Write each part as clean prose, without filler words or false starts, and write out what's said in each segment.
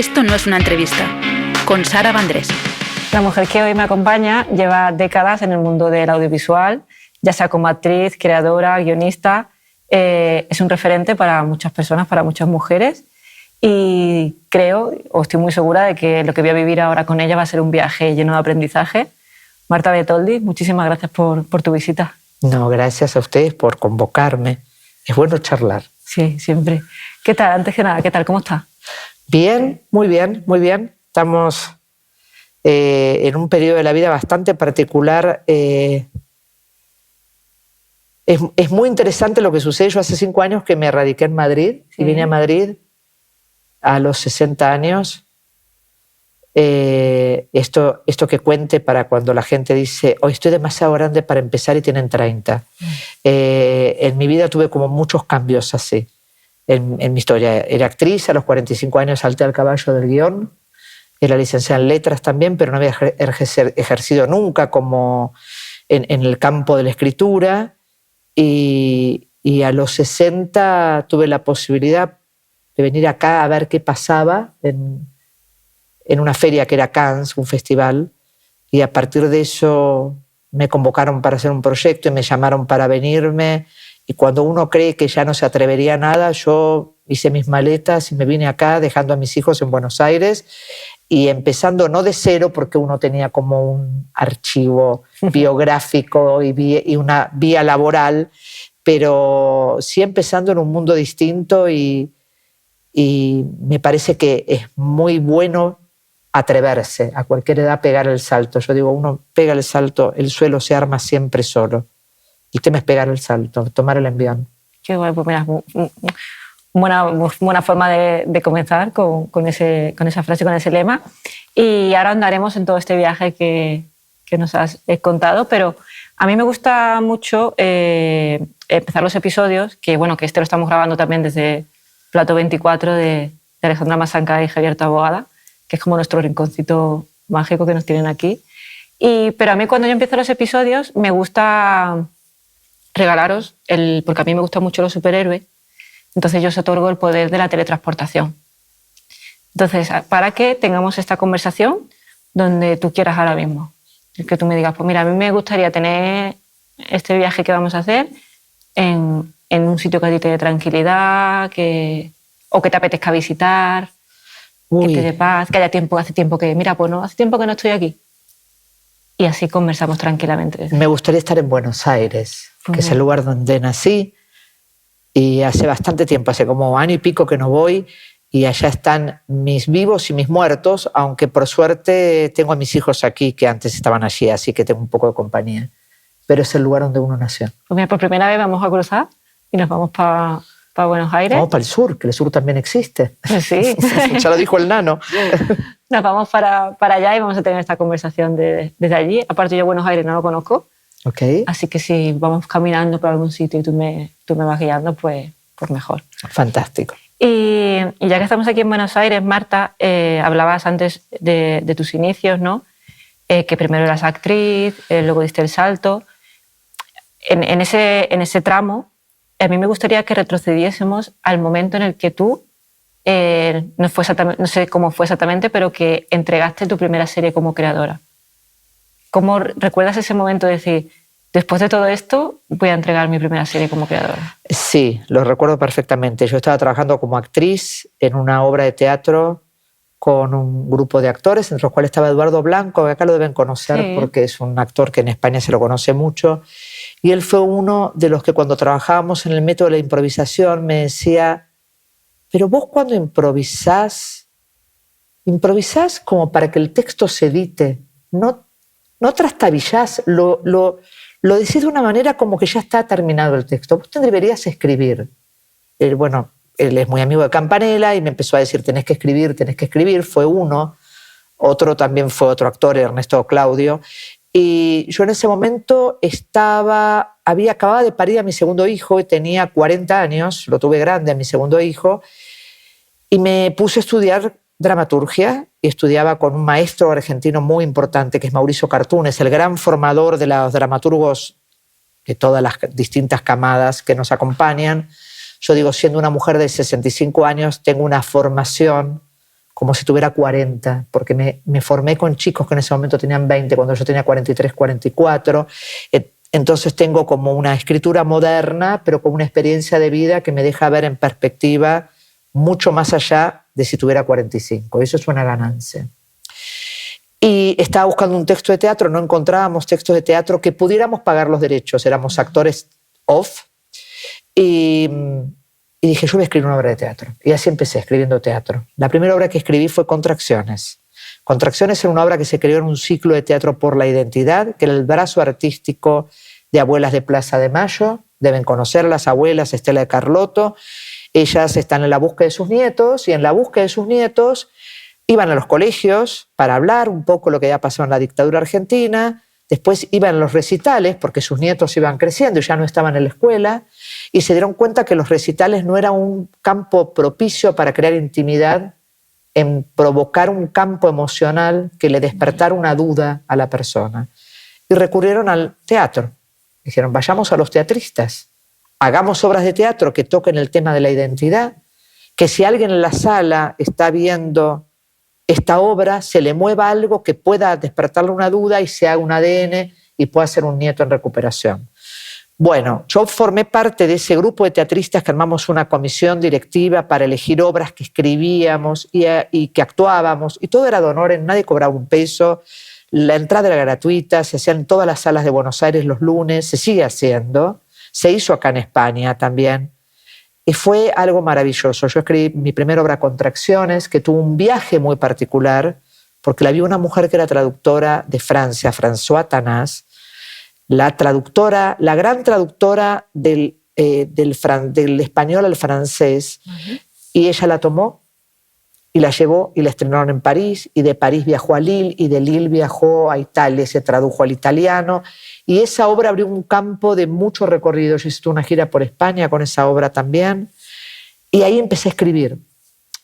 Esto no es una entrevista, con Sara Vendrés. La mujer que hoy me acompaña lleva décadas en el mundo del audiovisual, ya sea como actriz, creadora, guionista. Es un referente para muchas personas, para muchas mujeres. Y creo, o estoy muy segura, de que lo que voy a vivir ahora con ella va a ser un viaje lleno de aprendizaje. Marta Bertoldi, muchísimas gracias por tu visita. No, gracias a ustedes por convocarme. Es bueno charlar. Sí, siempre. ¿Qué tal? Antes que nada, ¿qué tal? ¿Cómo estás? Bien, muy bien, muy bien. Estamos en un periodo de la vida bastante particular. Es muy interesante lo que sucede. Yo hace 5 años que me radiqué en Madrid y vine a Madrid a los 60 años. Esto que cuente para cuando la gente dice hoy estoy demasiado grande para empezar y tienen 30. En mi vida tuve como muchos cambios así. En mi historia era actriz, a los 45 años salté al caballo del guión, era licenciada en letras también, pero no había ejercido nunca como en el campo de la escritura, y a los 60 tuve la posibilidad de venir acá a ver qué pasaba en una feria que era Cannes, un festival, y a partir de eso me convocaron para hacer un proyecto y me llamaron para venirme. Y cuando uno cree que ya no se atrevería a nada, yo hice mis maletas y me vine acá dejando a mis hijos en Buenos Aires y empezando no de cero, porque uno tenía como un archivo biográfico y una vía laboral, pero sí empezando en un mundo distinto, y me parece que es muy bueno atreverse a cualquier edad, pegar el salto. Yo digo, uno pega el salto, el suelo se arma siempre solo. El tema es pegar el salto, tomar el envión. Qué guay, pues mira, buena forma de comenzar con esa frase, con ese lema. Y ahora andaremos en todo este viaje que nos has contado, pero a mí me gusta mucho empezar los episodios, que este lo estamos grabando también desde Plato 24 de Alejandra Masanca y Javier Taboada, que es como nuestro rinconcito mágico que nos tienen aquí. Pero a mí cuando yo empiezo los episodios me gusta regalaros, porque a mí me gustan mucho los superhéroes, entonces yo os otorgo el poder de la teletransportación. Entonces, para que tengamos esta conversación donde tú quieras ahora mismo, que tú me digas, pues mira, a mí me gustaría tener este viaje que vamos a hacer en un sitio que a ti te dé tranquilidad, o que te apetezca visitar, que te dé paz, que hace tiempo que, mira, pues no, hace tiempo que no estoy aquí. Y así conversamos tranquilamente. Me gustaría estar en Buenos Aires, que es el lugar donde nací, y hace bastante tiempo, hace como 1 año y pico que no voy, y allá están mis vivos y mis muertos, aunque por suerte tengo a mis hijos aquí que antes estaban allí, así que tengo un poco de compañía. Pero es el lugar donde uno nació. Pues mira, por primera vez vamos a cruzar y nos vamos para Buenos Aires. Vamos para el sur, que el sur también existe. Sí. Ya lo dijo el nano. Nos vamos para allá y vamos a tener esta conversación desde allí. Aparte, yo Buenos Aires no lo conozco. Okay. Así que si vamos caminando por algún sitio y tú me vas guiando, pues mejor. Fantástico. Y ya que estamos aquí en Buenos Aires, Marta, hablabas antes de tus inicios, ¿no? Que primero eras actriz, luego diste el salto. En ese tramo, a mí me gustaría que retrocediésemos al momento en el que tú, no sé cómo fue exactamente, pero que entregaste tu primera serie como creadora. ¿Cómo recuerdas ese momento de decir, después de todo esto, voy a entregar mi primera serie como creadora? Sí, lo recuerdo perfectamente. Yo estaba trabajando como actriz en una obra de teatro con un grupo de actores, entre los cuales estaba Eduardo Blanco, que acá lo deben conocer porque es un actor que en España se lo conoce mucho. Y él fue uno de los que cuando trabajábamos en el método de la improvisación me decía, pero vos cuando improvisás como para que el texto se edite, no trastabillás, lo decís de una manera como que ya está terminado el texto. Vos te deberías escribir. Él es muy amigo de Campanella y me empezó a decir, tenés que escribir. Fue uno. Otro también fue otro actor, Ernesto Claudio. Y yo en ese momento había acabado de parir a mi segundo hijo y tenía 40 años, lo tuve grande a mi segundo hijo, y me puse a estudiar dramaturgia y estudiaba con un maestro argentino muy importante que es Mauricio Cartunes, el gran formador de los dramaturgos de todas las distintas camadas que nos acompañan. Yo digo, siendo una mujer de 65 años, tengo una formación como si tuviera 40, porque me formé con chicos que en ese momento tenían 20, cuando yo tenía 43, 44. Entonces tengo como una escritura moderna, pero con una experiencia de vida que me deja ver en perspectiva mucho más allá de si tuviera 45. Eso es una ganancia. Y estaba buscando un texto de teatro, no encontrábamos textos de teatro que pudiéramos pagar los derechos, éramos actores off. Y dije, yo voy a escribir una obra de teatro. Y así empecé, escribiendo teatro. La primera obra que escribí fue Contracciones. Contracciones era una obra que se creó en un ciclo de teatro por la identidad, que era el brazo artístico de Abuelas de Plaza de Mayo. Deben conocer las abuelas, Estela de Carlotto. Ellas están en la búsqueda de sus nietos, y en la búsqueda de sus nietos iban a los colegios para hablar un poco lo que había pasado en la dictadura argentina. Después iban a los recitales porque sus nietos iban creciendo y ya no estaban en la escuela, y se dieron cuenta que los recitales no eran un campo propicio para crear intimidad, en provocar un campo emocional que le despertara una duda a la persona. Y recurrieron al teatro. Dijeron, vayamos a los teatristas, hagamos obras de teatro que toquen el tema de la identidad, que si alguien en la sala está viendo esta obra, se le mueva algo que pueda despertarle una duda y se haga un ADN y pueda ser un nieto en recuperación. Bueno, yo formé parte de ese grupo de teatristas que armamos una comisión directiva para elegir obras que escribíamos y que actuábamos, y todo era de honor, nadie cobraba un peso, la entrada era gratuita, se hacía en todas las salas de Buenos Aires los lunes, se sigue haciendo, se hizo acá en España también. Y fue algo maravilloso. Yo escribí mi primera obra, Contracciones, que tuvo un viaje muy particular, porque la vi una mujer que era traductora de Francia, Françoise Tanás, la gran traductora del español al francés, y ella la tomó y la llevó y la estrenaron en París, y de París viajó a Lille, y de Lille viajó a Italia, se tradujo al italiano, y esa obra abrió un campo de mucho recorrido. Yo hice una gira por España con esa obra también, y ahí empecé a escribir.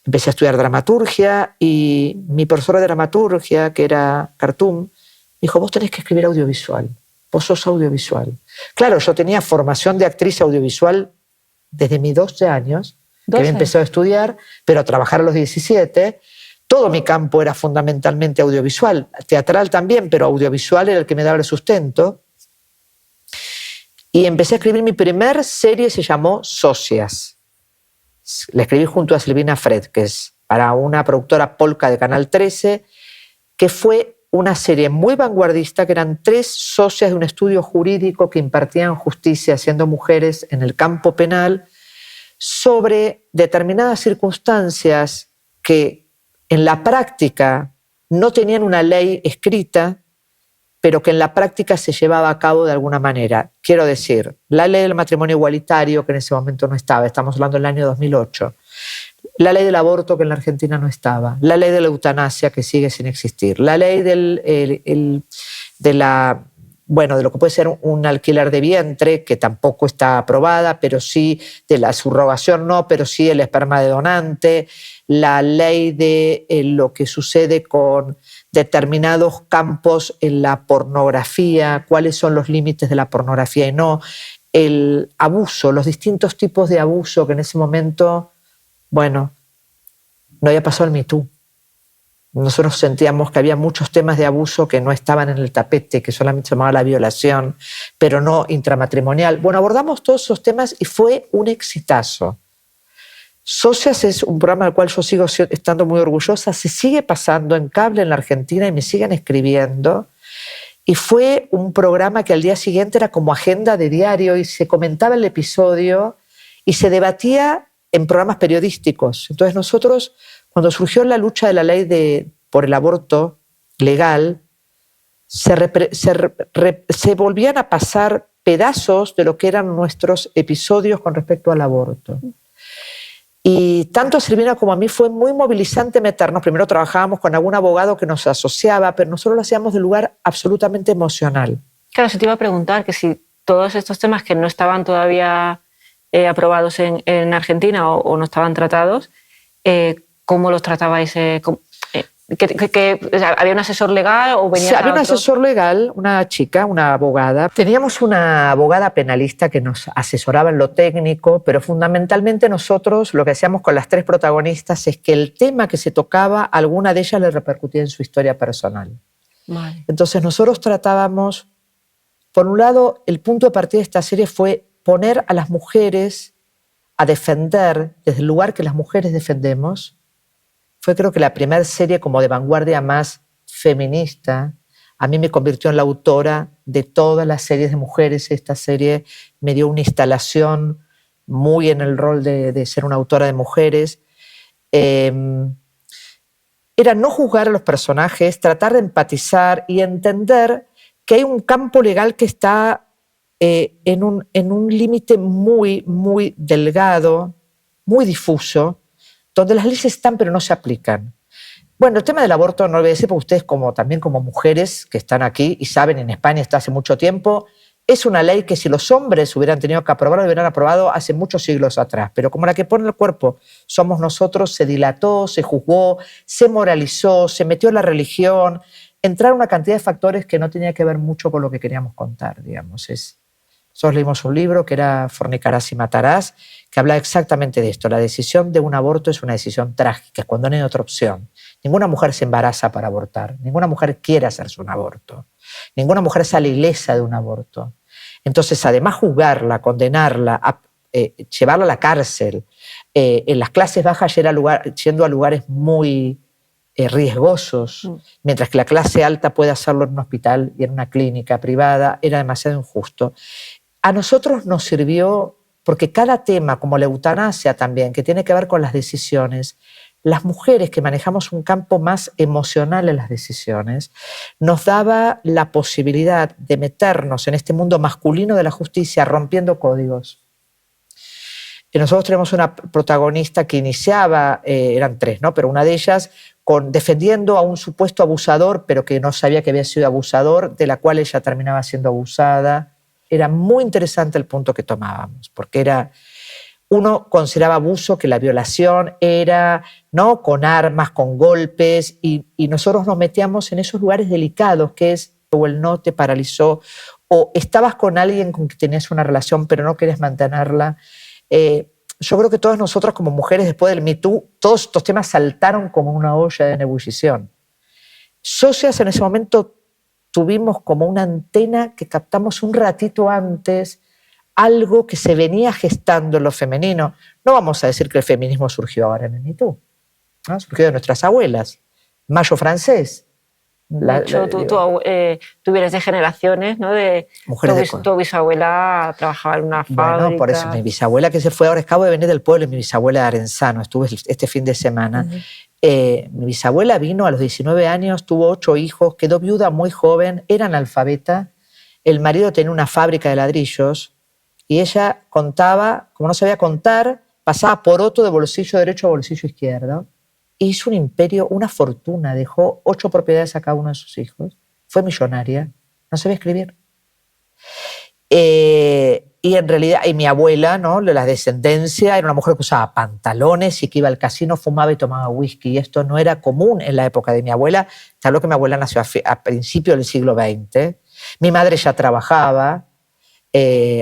Empecé a estudiar dramaturgia, y mi profesora de dramaturgia, que era Khartoum, me dijo, vos tenés que escribir audiovisual, vos sos audiovisual. Claro, yo tenía formación de actriz audiovisual desde mis 12 años, que había empezado a estudiar, pero a trabajar a los 17. Todo mi campo era fundamentalmente audiovisual, teatral también, pero audiovisual era el que me daba el sustento. Y empecé a escribir mi primer serie, se llamó Socias. La escribí junto a Silvina Fredkes para una productora polka de Canal 13, que fue una serie muy vanguardista, que eran 3 socias de un estudio jurídico que impartían justicia siendo mujeres en el campo penal, sobre determinadas circunstancias que en la práctica no tenían una ley escrita, pero que en la práctica se llevaba a cabo de alguna manera. Quiero decir, la ley del matrimonio igualitario, que en ese momento no estaba, estamos hablando del año 2008, la ley del aborto, que en la Argentina no estaba, la ley de la eutanasia, que sigue sin existir, la ley de lo que puede ser un alquiler de vientre, que tampoco está aprobada, pero sí de la subrogación no, pero sí el esperma de donante, la ley de lo que sucede con determinados campos en la pornografía, cuáles son los límites de la pornografía y no, el abuso, los distintos tipos de abuso que en ese momento, no había pasado el Me Too. Nosotros sentíamos que había muchos temas de abuso que no estaban en el tapete, que solamente se llamaba la violación, pero no intramatrimonial. Bueno, abordamos todos esos temas y fue un exitazo. Socias es un programa del cual yo sigo estando muy orgullosa. Se sigue pasando en cable en la Argentina y me siguen escribiendo. Y fue un programa que al día siguiente era como agenda de diario y se comentaba el episodio y se debatía en programas periodísticos. Entonces nosotros, cuando surgió la lucha de la ley por el aborto legal, se volvían a pasar pedazos de lo que eran nuestros episodios con respecto al aborto. Y tanto a Silvina como a mí fue muy movilizante meternos. Primero trabajábamos con algún abogado que nos asociaba, pero nosotros lo hacíamos de lugar absolutamente emocional. Claro, se te iba a preguntar que si todos estos temas que no estaban todavía aprobados en Argentina o no estaban tratados, ¿cómo los tratabais? O sea, ¿había un asesor legal o venía? Sí, había un asesor legal, una chica, una abogada. Teníamos una abogada penalista que nos asesoraba en lo técnico, pero fundamentalmente nosotros lo que hacíamos con las 3 protagonistas es que el tema que se tocaba, alguna de ellas le repercutía en su historia personal. Vale. Entonces nosotros tratábamos, por un lado, el punto de partida de esta serie fue poner a las mujeres a defender desde el lugar que las mujeres defendemos. Fue creo que la primera serie como de vanguardia más feminista. A mí me convirtió en la autora de todas las series de mujeres. Esta serie me dio una instalación muy en el rol de ser una autora de mujeres. Era no juzgar a los personajes, tratar de empatizar y entender que hay un campo legal que está en un límite muy, muy delgado, muy difuso, donde las leyes están pero no se aplican. Bueno, el tema del aborto no lo voy a decir porque ustedes también como mujeres que están aquí y saben, en España está hace mucho tiempo, es una ley que si los hombres hubieran tenido que aprobar, lo hubieran aprobado hace muchos siglos atrás. Pero como la que pone el cuerpo somos nosotros, se dilató, se juzgó, se moralizó, se metió la religión, entraron una cantidad de factores que no tenía que ver mucho con lo que queríamos contar, digamos. Nosotros leímos un libro que era Fornicarás y matarás, que habla exactamente de esto. La decisión de un aborto es una decisión trágica, es cuando no hay otra opción. Ninguna mujer se embaraza para abortar, ninguna mujer quiere hacerse un aborto, ninguna mujer sale ilesa de un aborto. Entonces, además juzgarla, condenarla, llevarla a la cárcel, en las clases bajas yendo a lugares muy riesgosos, mientras que la clase alta puede hacerlo en un hospital y en una clínica privada, era demasiado injusto. A nosotros nos sirvió, porque cada tema, como la eutanasia también, que tiene que ver con las decisiones, las mujeres que manejamos un campo más emocional en las decisiones, nos daba la posibilidad de meternos en este mundo masculino de la justicia rompiendo códigos. Y nosotros tenemos una protagonista que iniciaba, eran 3, ¿no? Pero una de ellas defendiendo a un supuesto abusador, pero que no sabía que había sido abusador, de la cual ella terminaba siendo abusada. Era muy interesante el punto que tomábamos, porque uno consideraba abuso que la violación era, ¿no?, con armas, con golpes, y nosotros nos metíamos en esos lugares delicados, que es o el no te paralizó, o estabas con alguien con quien tenías una relación pero no querías mantenerla. Yo creo que todas nosotras como mujeres después del Me Too, todos estos temas saltaron como una olla en ebullición. Socias en ese momento tuvimos como una antena que captamos un ratito antes algo que se venía gestando en lo femenino. No vamos a decir que el feminismo surgió ahora en el Me Too, ¿no? Surgió de nuestras abuelas. Mayo francés. De hecho, tú vienes de generaciones, ¿no? Tu bisabuela trabajaba en una fábrica. Bueno, por eso mi bisabuela que se fue, ahora acabo de venir del pueblo, mi bisabuela de Arenzano, estuve este fin de semana. Mi bisabuela vino a los 19 años, tuvo 8 hijos, quedó viuda muy joven, era analfabeta, el marido tenía una fábrica de ladrillos y ella contaba, como no sabía contar, pasaba poroto de bolsillo derecho a bolsillo izquierdo. Hizo un imperio, una fortuna, dejó 8 propiedades a cada uno de sus hijos, fue millonaria, no sabía escribir. Y en realidad, y mi abuela, ¿no?, la descendencia, era una mujer que usaba pantalones y que iba al casino, fumaba y tomaba whisky, y esto no era común en la época de mi abuela. Te hablo que mi abuela nació a principios del siglo XX. Mi madre ya trabajaba,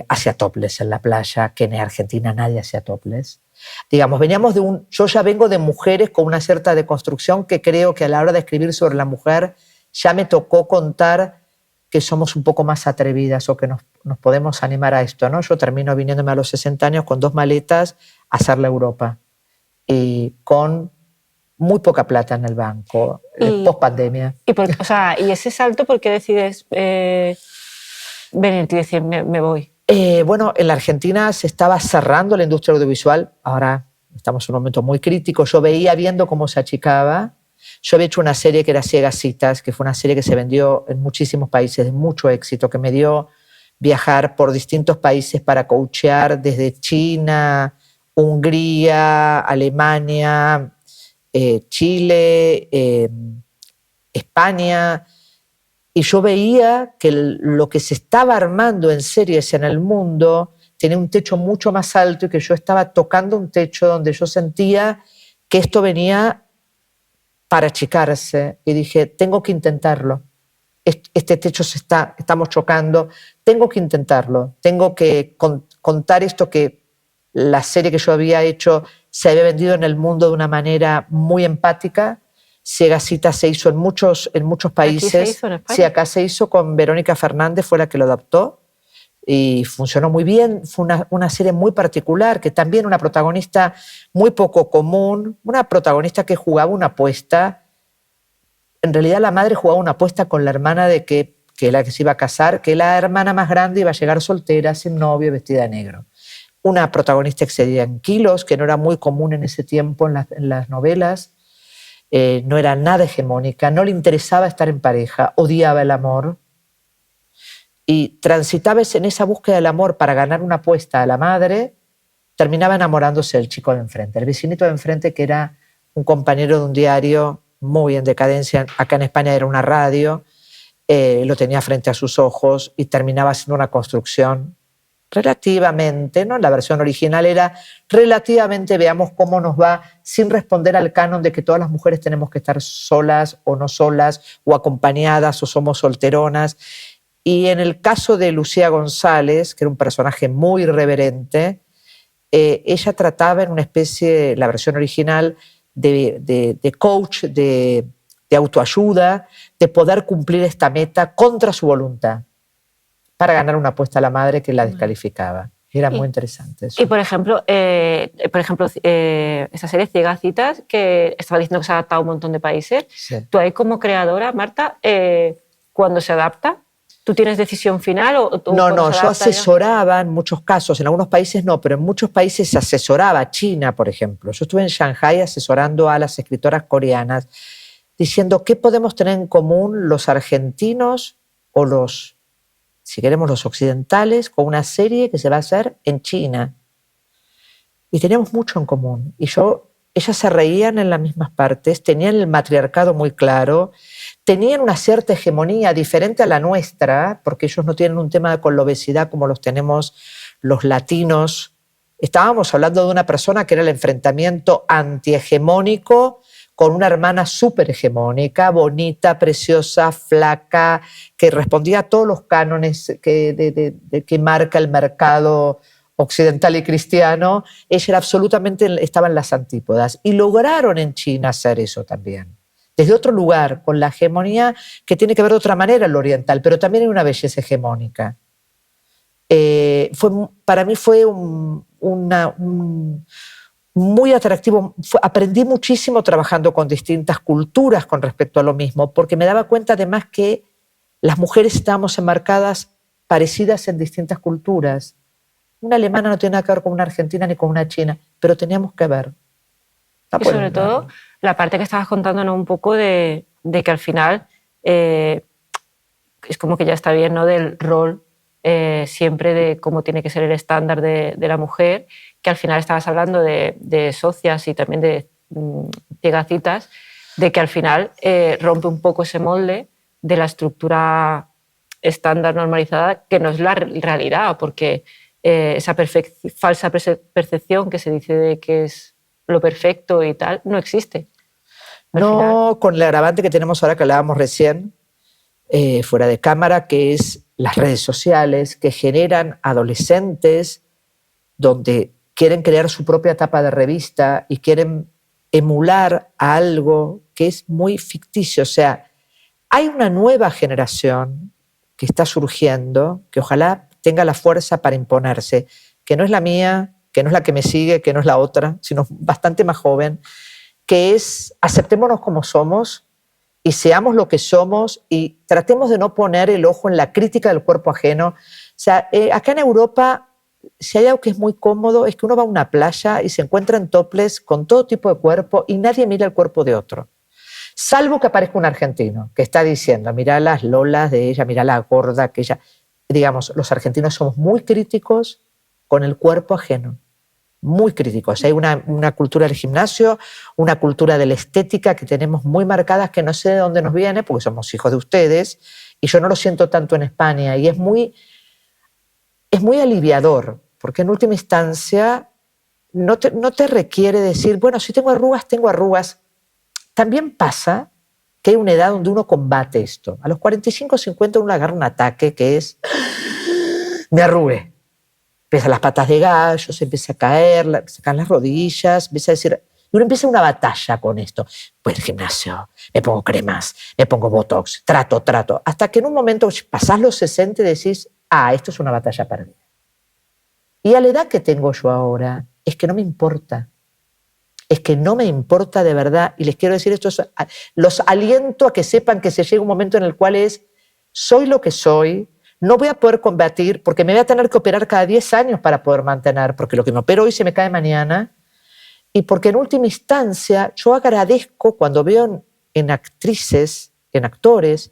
hacía topless en la playa, que en Argentina nadie hacía topless. Digamos, veníamos yo ya vengo de mujeres con una cierta deconstrucción que creo que a la hora de escribir sobre la mujer ya me tocó contar que somos un poco más atrevidas o que nos podemos animar a esto, ¿no? Yo termino viniéndome a los 60 años con 2 maletas a hacer la Europa y con muy poca plata en el banco, post pandemia. Y ese salto, ¿por qué decides venirte y decir me voy? Bueno, en la Argentina se estaba cerrando la industria audiovisual, ahora estamos en un momento muy crítico, yo veía viendo cómo se achicaba. Yo había hecho una serie que era Ciegas Citas, que fue una serie que se vendió en muchísimos países de mucho éxito, que me dio viajar por distintos países para coachear desde China, Hungría, Alemania, Chile, España. Y yo veía que lo que se estaba armando en series en el mundo tenía un techo mucho más alto y que yo estaba tocando un techo donde yo sentía que esto venía para achicarse y dije, tengo que intentarlo. Este techo estamos chocando, tengo que intentarlo, tengo que contar esto que la serie que yo había hecho se había vendido en el mundo de una manera muy empática. Ciegacita se hizo en muchos países. ¿Aquí se hizo en España? Sí, acá se hizo con Verónica Fernández, fue la que lo adaptó y funcionó muy bien. Fue una serie muy particular, que también una protagonista muy poco común, una protagonista que jugaba una apuesta. En realidad la madre jugaba una apuesta con la hermana de que la que se iba a casar, que la hermana más grande iba a llegar soltera, sin novio, vestida de negro. Una protagonista excedida en kilos, que no era muy común en ese tiempo en las novelas. No era nada hegemónica, no le interesaba estar en pareja, odiaba el amor y transitaba en esa búsqueda del amor para ganar una apuesta a la madre, terminaba enamorándose del chico de enfrente, el vecinito de enfrente, que era un compañero de un diario muy en decadencia, acá en España era una radio, lo tenía frente a sus ojos y terminaba haciendo una construcción relativamente, ¿no? La versión original era relativamente, veamos cómo nos va, sin responder al canon de que todas las mujeres tenemos que estar solas o no solas, o acompañadas o somos solteronas. Y en el caso de Lucía González, que era un personaje muy irreverente, ella trataba en una especie, la versión original, de coach, de autoayuda, de poder cumplir esta meta contra su voluntad, para ganar una apuesta a la madre que la descalificaba. Era muy interesante eso. Y por ejemplo, esta serie Ciegacitas, que estaba diciendo que se ha adaptado a un montón de países, Sí. tú ahí como creadora, Marta, cuando se adapta, ¿tú tienes decisión final? No, yo asesoraba en muchos casos, en algunos países no, pero en muchos países se asesoraba. China, por ejemplo. Yo estuve en Shanghái asesorando a las escritoras coreanas, diciendo qué podemos tener en común los argentinos o los, si queremos, los occidentales, con una serie que se va a hacer en China. Y teníamos mucho en común. Y ellas se reían en las mismas partes, tenían el matriarcado muy claro, tenían una cierta hegemonía diferente a la nuestra, porque ellos no tienen un tema con la obesidad como los tenemos los latinos. Estábamos hablando de una persona que era el enfrentamiento antihegemónico con una hermana súper hegemónica, bonita, preciosa, flaca, que respondía a todos los cánones que marca el mercado occidental y cristiano. Ella era absolutamente, estaba en las antípodas. Y lograron en China hacer eso también. Desde otro lugar, con la hegemonía que tiene que ver de otra manera en lo oriental, pero también hay una belleza hegemónica. Para mí fue muy atractivo. Aprendí muchísimo trabajando con distintas culturas con respecto a lo mismo, porque me daba cuenta además que las mujeres estábamos enmarcadas parecidas en distintas culturas. Una alemana no tiene nada que ver con una argentina ni con una china, pero teníamos que ver. Y sobre todo, la parte que estabas contándonos un poco de que al final es como que ya está bien, ¿no?, del rol siempre de cómo tiene que ser el estándar de la mujer, que al final estabas hablando de socias y también de Ciegacitas, de que al final rompe un poco ese molde de la estructura estándar normalizada, que no es la realidad, porque esa falsa percepción que se dice de que es lo perfecto y tal, no existe. No, con el agravante que tenemos ahora, que hablábamos recién, fuera de cámara, que es las redes sociales, que generan adolescentes donde quieren crear su propia tapa de revista y quieren emular a algo que es muy ficticio. O sea, hay una nueva generación que está surgiendo, que ojalá tenga la fuerza para imponerse, que no es la mía, que no es la que me sigue, que no es la otra, sino bastante más joven, que es aceptémonos como somos y seamos lo que somos y tratemos de no poner el ojo en la crítica del cuerpo ajeno. O sea, acá en Europa, si hay algo que es muy cómodo, es que uno va a una playa y se encuentra en topless con todo tipo de cuerpo y nadie mira el cuerpo de otro. Salvo que aparezca un argentino que está diciendo, mira las lolas de ella, mira la gorda que ella... Digamos, los argentinos somos muy críticos con el cuerpo ajeno. Muy críticos. Hay una cultura del gimnasio, una cultura de la estética que tenemos muy marcadas, que no sé de dónde nos viene, porque somos hijos de ustedes, y yo no lo siento tanto en España. Y es muy aliviador, porque en última instancia no te requiere decir, bueno, si tengo arrugas, también pasa que hay una edad donde uno combate esto. A los 45 o 50 uno agarra un ataque que es, me arrugué. Empiezan las patas de gallo, se empieza a caer, se caen las rodillas, empieza a decir... Y uno empieza una batalla con esto. Pues el gimnasio, me pongo cremas, me pongo botox, trato. Hasta que en un momento pasás los 60 y decís, esto es una batalla perdida. Y a la edad que tengo yo ahora, es que no me importa. Es que no me importa de verdad. Y les quiero decir esto, los aliento a que sepan que se llega un momento en el cual soy lo que soy, no voy a poder combatir porque me voy a tener que operar cada 10 años para poder mantener, porque lo que me opero hoy se me cae mañana. Y porque en última instancia yo agradezco cuando veo en actrices, en actores,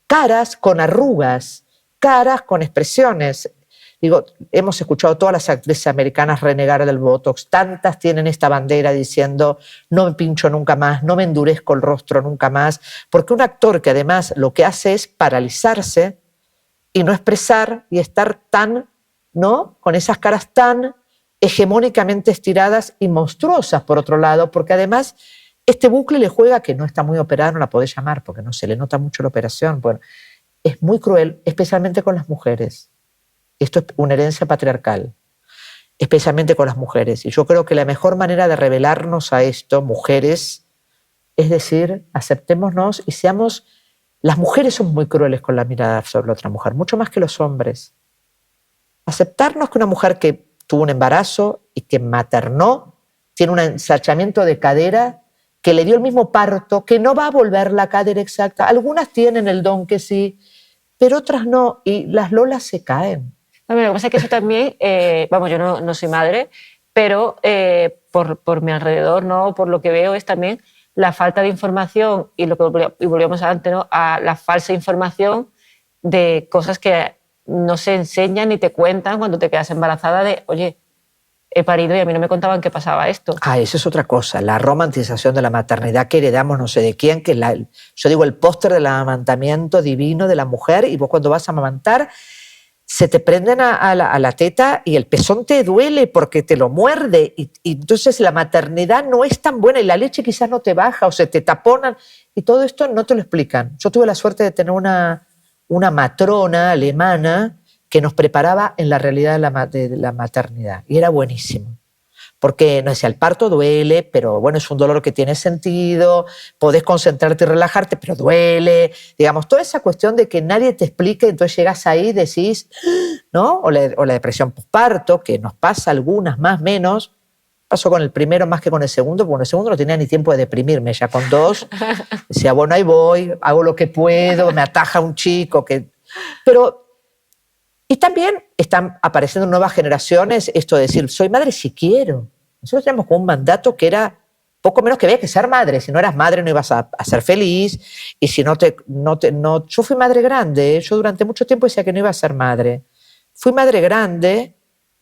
caras con arrugas, caras con expresiones. Digo, hemos escuchado todas las actrices americanas renegar del Botox. Tantas tienen esta bandera diciendo no me pincho nunca más, no me endurezco el rostro nunca más. Porque un actor que además lo que hace es paralizarse y no expresar y estar tan, ¿no? Con esas caras tan hegemónicamente estiradas y monstruosas por otro lado, porque además este bucle le juega que no está muy operada, no la podés llamar porque no se le nota mucho la operación. Bueno, es muy cruel, especialmente con las mujeres. Esto es una herencia patriarcal, especialmente con las mujeres. Y yo creo que la mejor manera de revelarnos a esto, mujeres, es decir, aceptémonos y seamos... Las mujeres son muy crueles con la mirada sobre la otra mujer, mucho más que los hombres. Aceptarnos que una mujer que tuvo un embarazo y que maternó, tiene un ensanchamiento de cadera, que le dio el mismo parto, que no va a volver la cadera exacta. Algunas tienen el don que sí, pero otras no, y las lolas se caen. Lo que pasa es que eso también, vamos, yo no soy madre, pero por mi alrededor, ¿no? Por lo que veo es también la falta de información y volvíamos antes, ¿no? A la falsa información de cosas que no se enseñan ni te cuentan cuando te quedas embarazada de, oye, he parido y a mí no me contaban que pasaba esto. Eso es otra cosa, la romantización de la maternidad que heredamos no sé de quién, que yo digo el póster del amamantamiento divino de la mujer, y vos cuando vas a amamantar se te prenden a la teta y el pezón te duele porque te lo muerde y entonces la maternidad no es tan buena y la leche quizás no te baja o se te taponan y todo esto no te lo explican. Yo tuve la suerte de tener una matrona alemana que nos preparaba en la realidad de la maternidad y era buenísimo. Porque no decía, el parto duele, pero bueno, es un dolor que tiene sentido, podés concentrarte y relajarte, pero duele. Digamos, toda esa cuestión de que nadie te explique, entonces llegas ahí y decís, ¿no? O la depresión postparto, que nos pasa algunas, más menos. Pasó con el primero más que con el segundo, porque con el segundo no tenía ni tiempo de deprimirme, ya con 2. Decía, bueno, ahí voy, hago lo que puedo, me ataja un chico. Pero... Y también están apareciendo nuevas generaciones esto de decir, soy madre si quiero. Nosotros tenemos como un mandato que era poco menos que había que ser madre. Si no eras madre no ibas a ser feliz. Y si no. Yo fui madre grande. Yo durante mucho tiempo decía que no iba a ser madre. Fui madre grande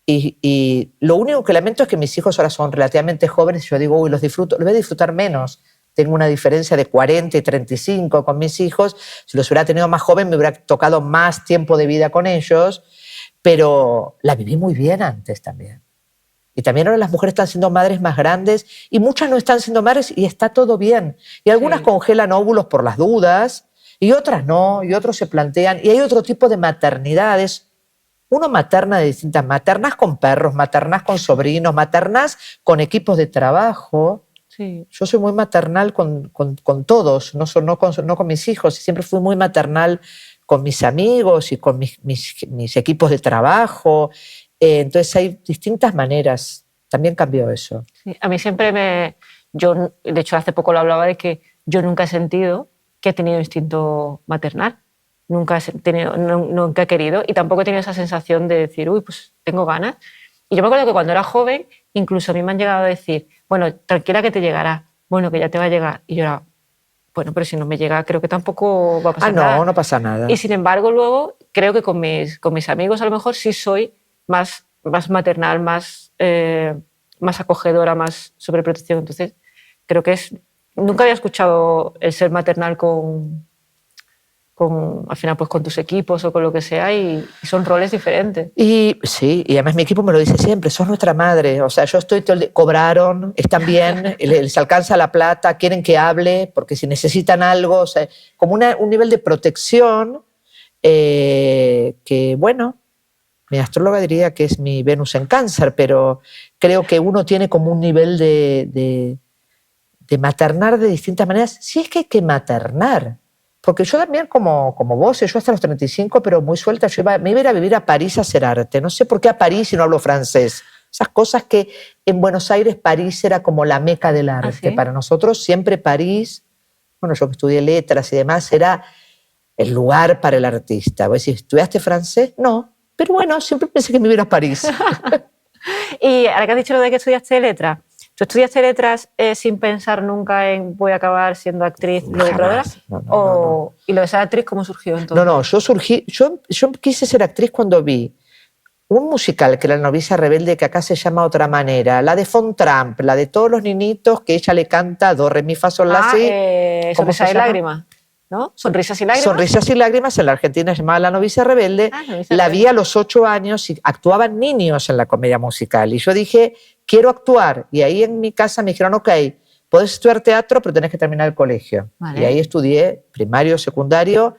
y lo único que lamento es que mis hijos ahora son relativamente jóvenes y yo digo, uy, los voy a disfrutar menos. Tengo una diferencia de 40 y 35 con mis hijos. Si los hubiera tenido más joven me hubiera tocado más tiempo de vida con ellos, pero la viví muy bien antes también. Y también ahora las mujeres están siendo madres más grandes y muchas no están siendo madres y está todo bien. Y algunas congelan óvulos por las dudas y otras no, y otros se plantean. Y hay otro tipo de maternidades. Uno materna de distintas, maternas con perros, maternas con sobrinos, maternas con equipos de trabajo. Sí. Yo soy muy maternal con todos, no con mis hijos. Siempre fui muy maternal con mis amigos y con mis equipos de trabajo. Entonces hay distintas maneras. También cambió eso. Sí, a mí siempre yo, de hecho, hace poco lo hablaba de que yo nunca he sentido que he tenido instinto maternal. Nunca he querido y tampoco he tenido esa sensación de decir, uy, pues tengo ganas. Y yo me acuerdo que cuando era joven, incluso a mí me han llegado a decir, bueno, tranquila que te llegará, bueno, que ya te va a llegar. Y yo era, bueno, pero si no me llega, creo que tampoco va a pasar nada. No pasa nada. Y sin embargo, luego, creo que con mis amigos a lo mejor sí soy más maternal, más acogedora, más sobreprotección. Entonces, creo que nunca había escuchado el ser maternal con al final pues con tus equipos o con lo que sea y son roles diferentes. Y sí, y además mi equipo me lo dice siempre, sos nuestra madre, o sea, yo estoy todo el día, cobraron, están bien, les alcanza la plata, quieren que hable, porque si necesitan algo, o sea, como un nivel de protección que, bueno, mi astróloga diría que es mi Venus en Cáncer, pero creo que uno tiene como un nivel de maternar de distintas maneras, si es que hay que maternar. Porque yo también, como vos, yo hasta los 35, pero muy suelta, me iba a ir a vivir a París a hacer arte. No sé por qué a París si no hablo francés. Esas cosas que en Buenos Aires París era como la meca del arte. ¿Ah, sí? Para nosotros siempre París, bueno, yo que estudié letras y demás, era el lugar para el artista. ¿Vos decís, ¿estudiaste francés? No, pero bueno, siempre pensé que me iba a ir a París. Y ahora que has dicho lo de que estudiaste letras, ¿tú estudiaste letras sin pensar nunca en voy a acabar siendo actriz luego otra vez? No. ¿Y lo de ser actriz cómo surgió entonces? No, yo quise ser actriz cuando vi un musical que era La novicia rebelde, que acá se llama Otra manera, la de Von Trump, la de todos los niñitos que ella le canta do, re, mi, fa, sol, la, si. Sonrisas y lágrimas, ¿no? Sonrisas y lágrimas. Sonrisas y lágrimas, en la Argentina se llamaba La novicia rebelde. La vi a los 8 años y actuaban niños en la comedia musical. Y yo dije, quiero actuar. Y ahí en mi casa me dijeron, ok, podés estudiar teatro, pero tenés que terminar el colegio. Vale. Y ahí estudié primario, secundario.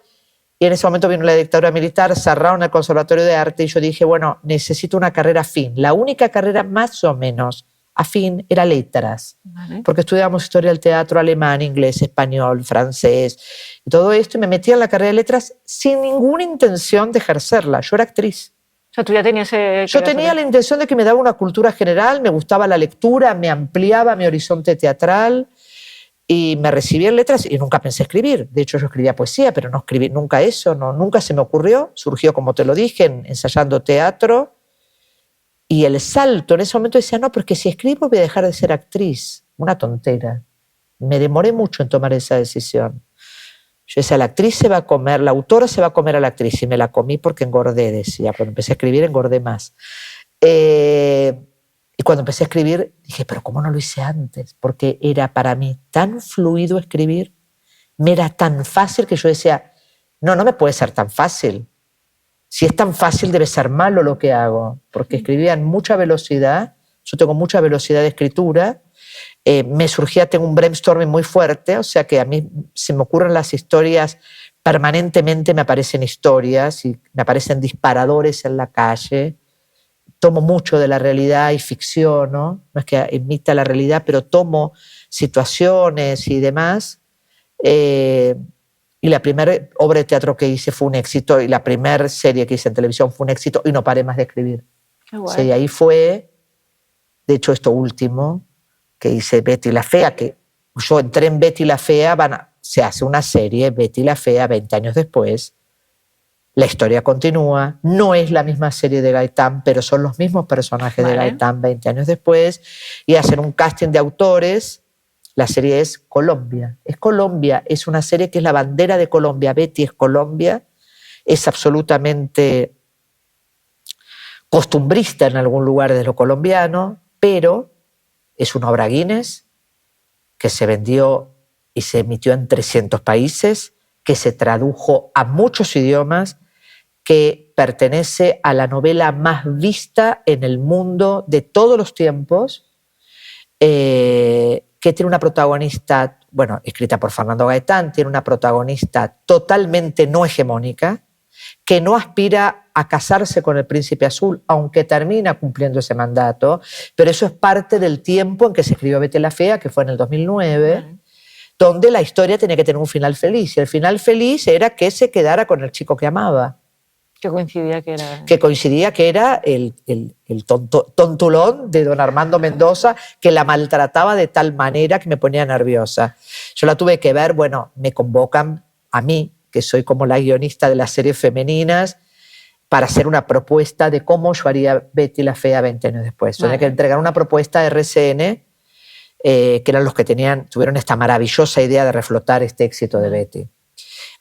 Y en ese momento vino la dictadura militar, cerraron el Conservatorio de Arte y yo dije, bueno, necesito una carrera afín. La única carrera más o menos afín era letras, Vale. porque estudiábamos historia del teatro, alemán, inglés, español, francés, y todo esto, y me metí en la carrera de letras sin ninguna intención de ejercerla. Yo era actriz. O sea, tú ya tenías... Yo tenía la intención de que me daba una cultura general, me gustaba la lectura, me ampliaba mi horizonte teatral, y me recibí en letras y nunca pensé escribir. De hecho, yo escribía poesía, pero no escribí nunca eso, nunca se me ocurrió. Surgió, como te lo dije, ensayando teatro. Y el salto, en ese momento decía, no, porque si escribo voy a dejar de ser actriz. Una tontera. Me demoré mucho en tomar esa decisión. Yo decía, la actriz se va a comer, la autora se va a comer a la actriz. Y me la comí porque engordé, decía. Cuando empecé a escribir, engordé más. Y cuando empecé a escribir, dije, pero ¿cómo no lo hice antes? Porque era para mí tan fluido escribir, me era tan fácil que yo decía, no me puede ser tan fácil. Si es tan fácil, debe ser malo lo que hago, porque escribía en mucha velocidad, yo tengo mucha velocidad de escritura, tengo un brainstorming muy fuerte, o sea que a mí se me ocurren las historias, permanentemente me aparecen historias y me aparecen disparadores en la calle. Tomo mucho de la realidad y ficciono, no es que imita la realidad, pero tomo situaciones y demás. Y la primera obra de teatro que hice fue un éxito, y la primera serie que hice en televisión fue un éxito, y no paré más de escribir. Qué guay. O sea, y ahí fue, de hecho, esto último, que hice Betty la Fea, que yo entré en Betty la Fea, se hace una serie, Betty la Fea, 20 años después. La historia continúa, no es la misma serie de Gaitán, pero son los mismos personajes de Gaitán 20 años después, y hacen un casting de autores. La serie es Colombia. Es Colombia, es una serie que es la bandera de Colombia. Betty es Colombia, es absolutamente costumbrista en algún lugar de lo colombiano, pero es una obra Guinness que se vendió y se emitió en 300 países, que se tradujo a muchos idiomas, que pertenece a la novela más vista en el mundo de todos los tiempos, que tiene una protagonista, bueno, escrita por Fernando Gaitán, tiene una protagonista totalmente no hegemónica, que no aspira a casarse con el príncipe azul, aunque termina cumpliendo ese mandato, pero eso es parte del tiempo en que se escribió Betty la Fea, que fue en el 2009, donde la historia tenía que tener un final feliz, y el final feliz era que se quedara con el chico que amaba. Que coincidía que era... Que coincidía que era el tontulón de don Armando Mendoza, que la maltrataba de tal manera que me ponía nerviosa. Yo la tuve que ver, bueno, me convocan a mí, que soy como la guionista de las series femeninas, para hacer una propuesta de cómo yo haría Betty la Fea 20 años después. Tenía que entregar una propuesta a RCN, que eran los que tuvieron esta maravillosa idea de reflotar este éxito de Betty.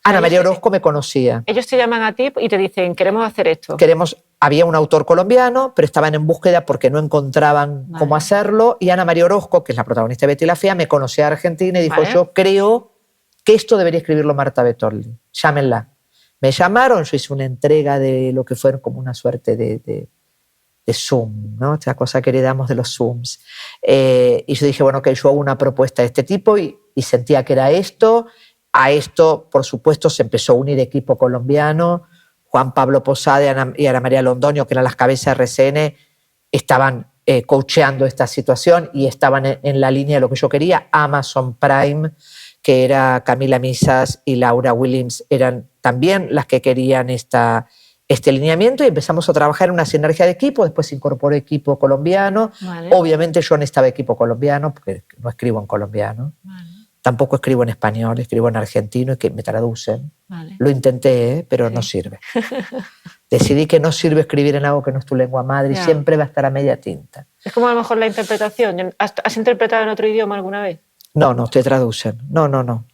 Ana María Orozco me conocía. Ellos te llaman a ti y te dicen, queremos hacer esto. Había un autor colombiano, pero estaban en búsqueda porque no encontraban cómo hacerlo, y Ana María Orozco, que es la protagonista de Betty la Fea, me conocía de Argentina y dijo, yo creo que esto debería escribirlo Marta Bertolli, llámenla. Me llamaron, yo hice una entrega de lo que fue como una suerte de Zoom, ¿no? Esta cosa que heredamos de los Zooms. Y yo dije, bueno, que yo hago una propuesta de este tipo y sentía que era esto. A esto, por supuesto, se empezó a unir equipo colombiano. Juan Pablo Posada y Ana María Londoño, que eran las cabezas de RCN, estaban coacheando esta situación y estaban en la línea de lo que yo quería. Amazon Prime, que era Camila Misas y Laura Williams, eran también las que querían este alineamiento y empezamos a trabajar en una sinergia de equipo. Después se incorporó equipo colombiano. Vale. Obviamente yo necesitaba equipo colombiano porque no escribo en colombiano. Vale. Tampoco escribo en español, escribo en argentino y que me traducen. Vale. Lo intenté, pero no sirve. Decidí que no sirve escribir en algo que no es tu lengua madre y siempre va a estar a media tinta. Es como a lo mejor la interpretación. ¿Has interpretado en otro idioma alguna vez? No, te traducen. No.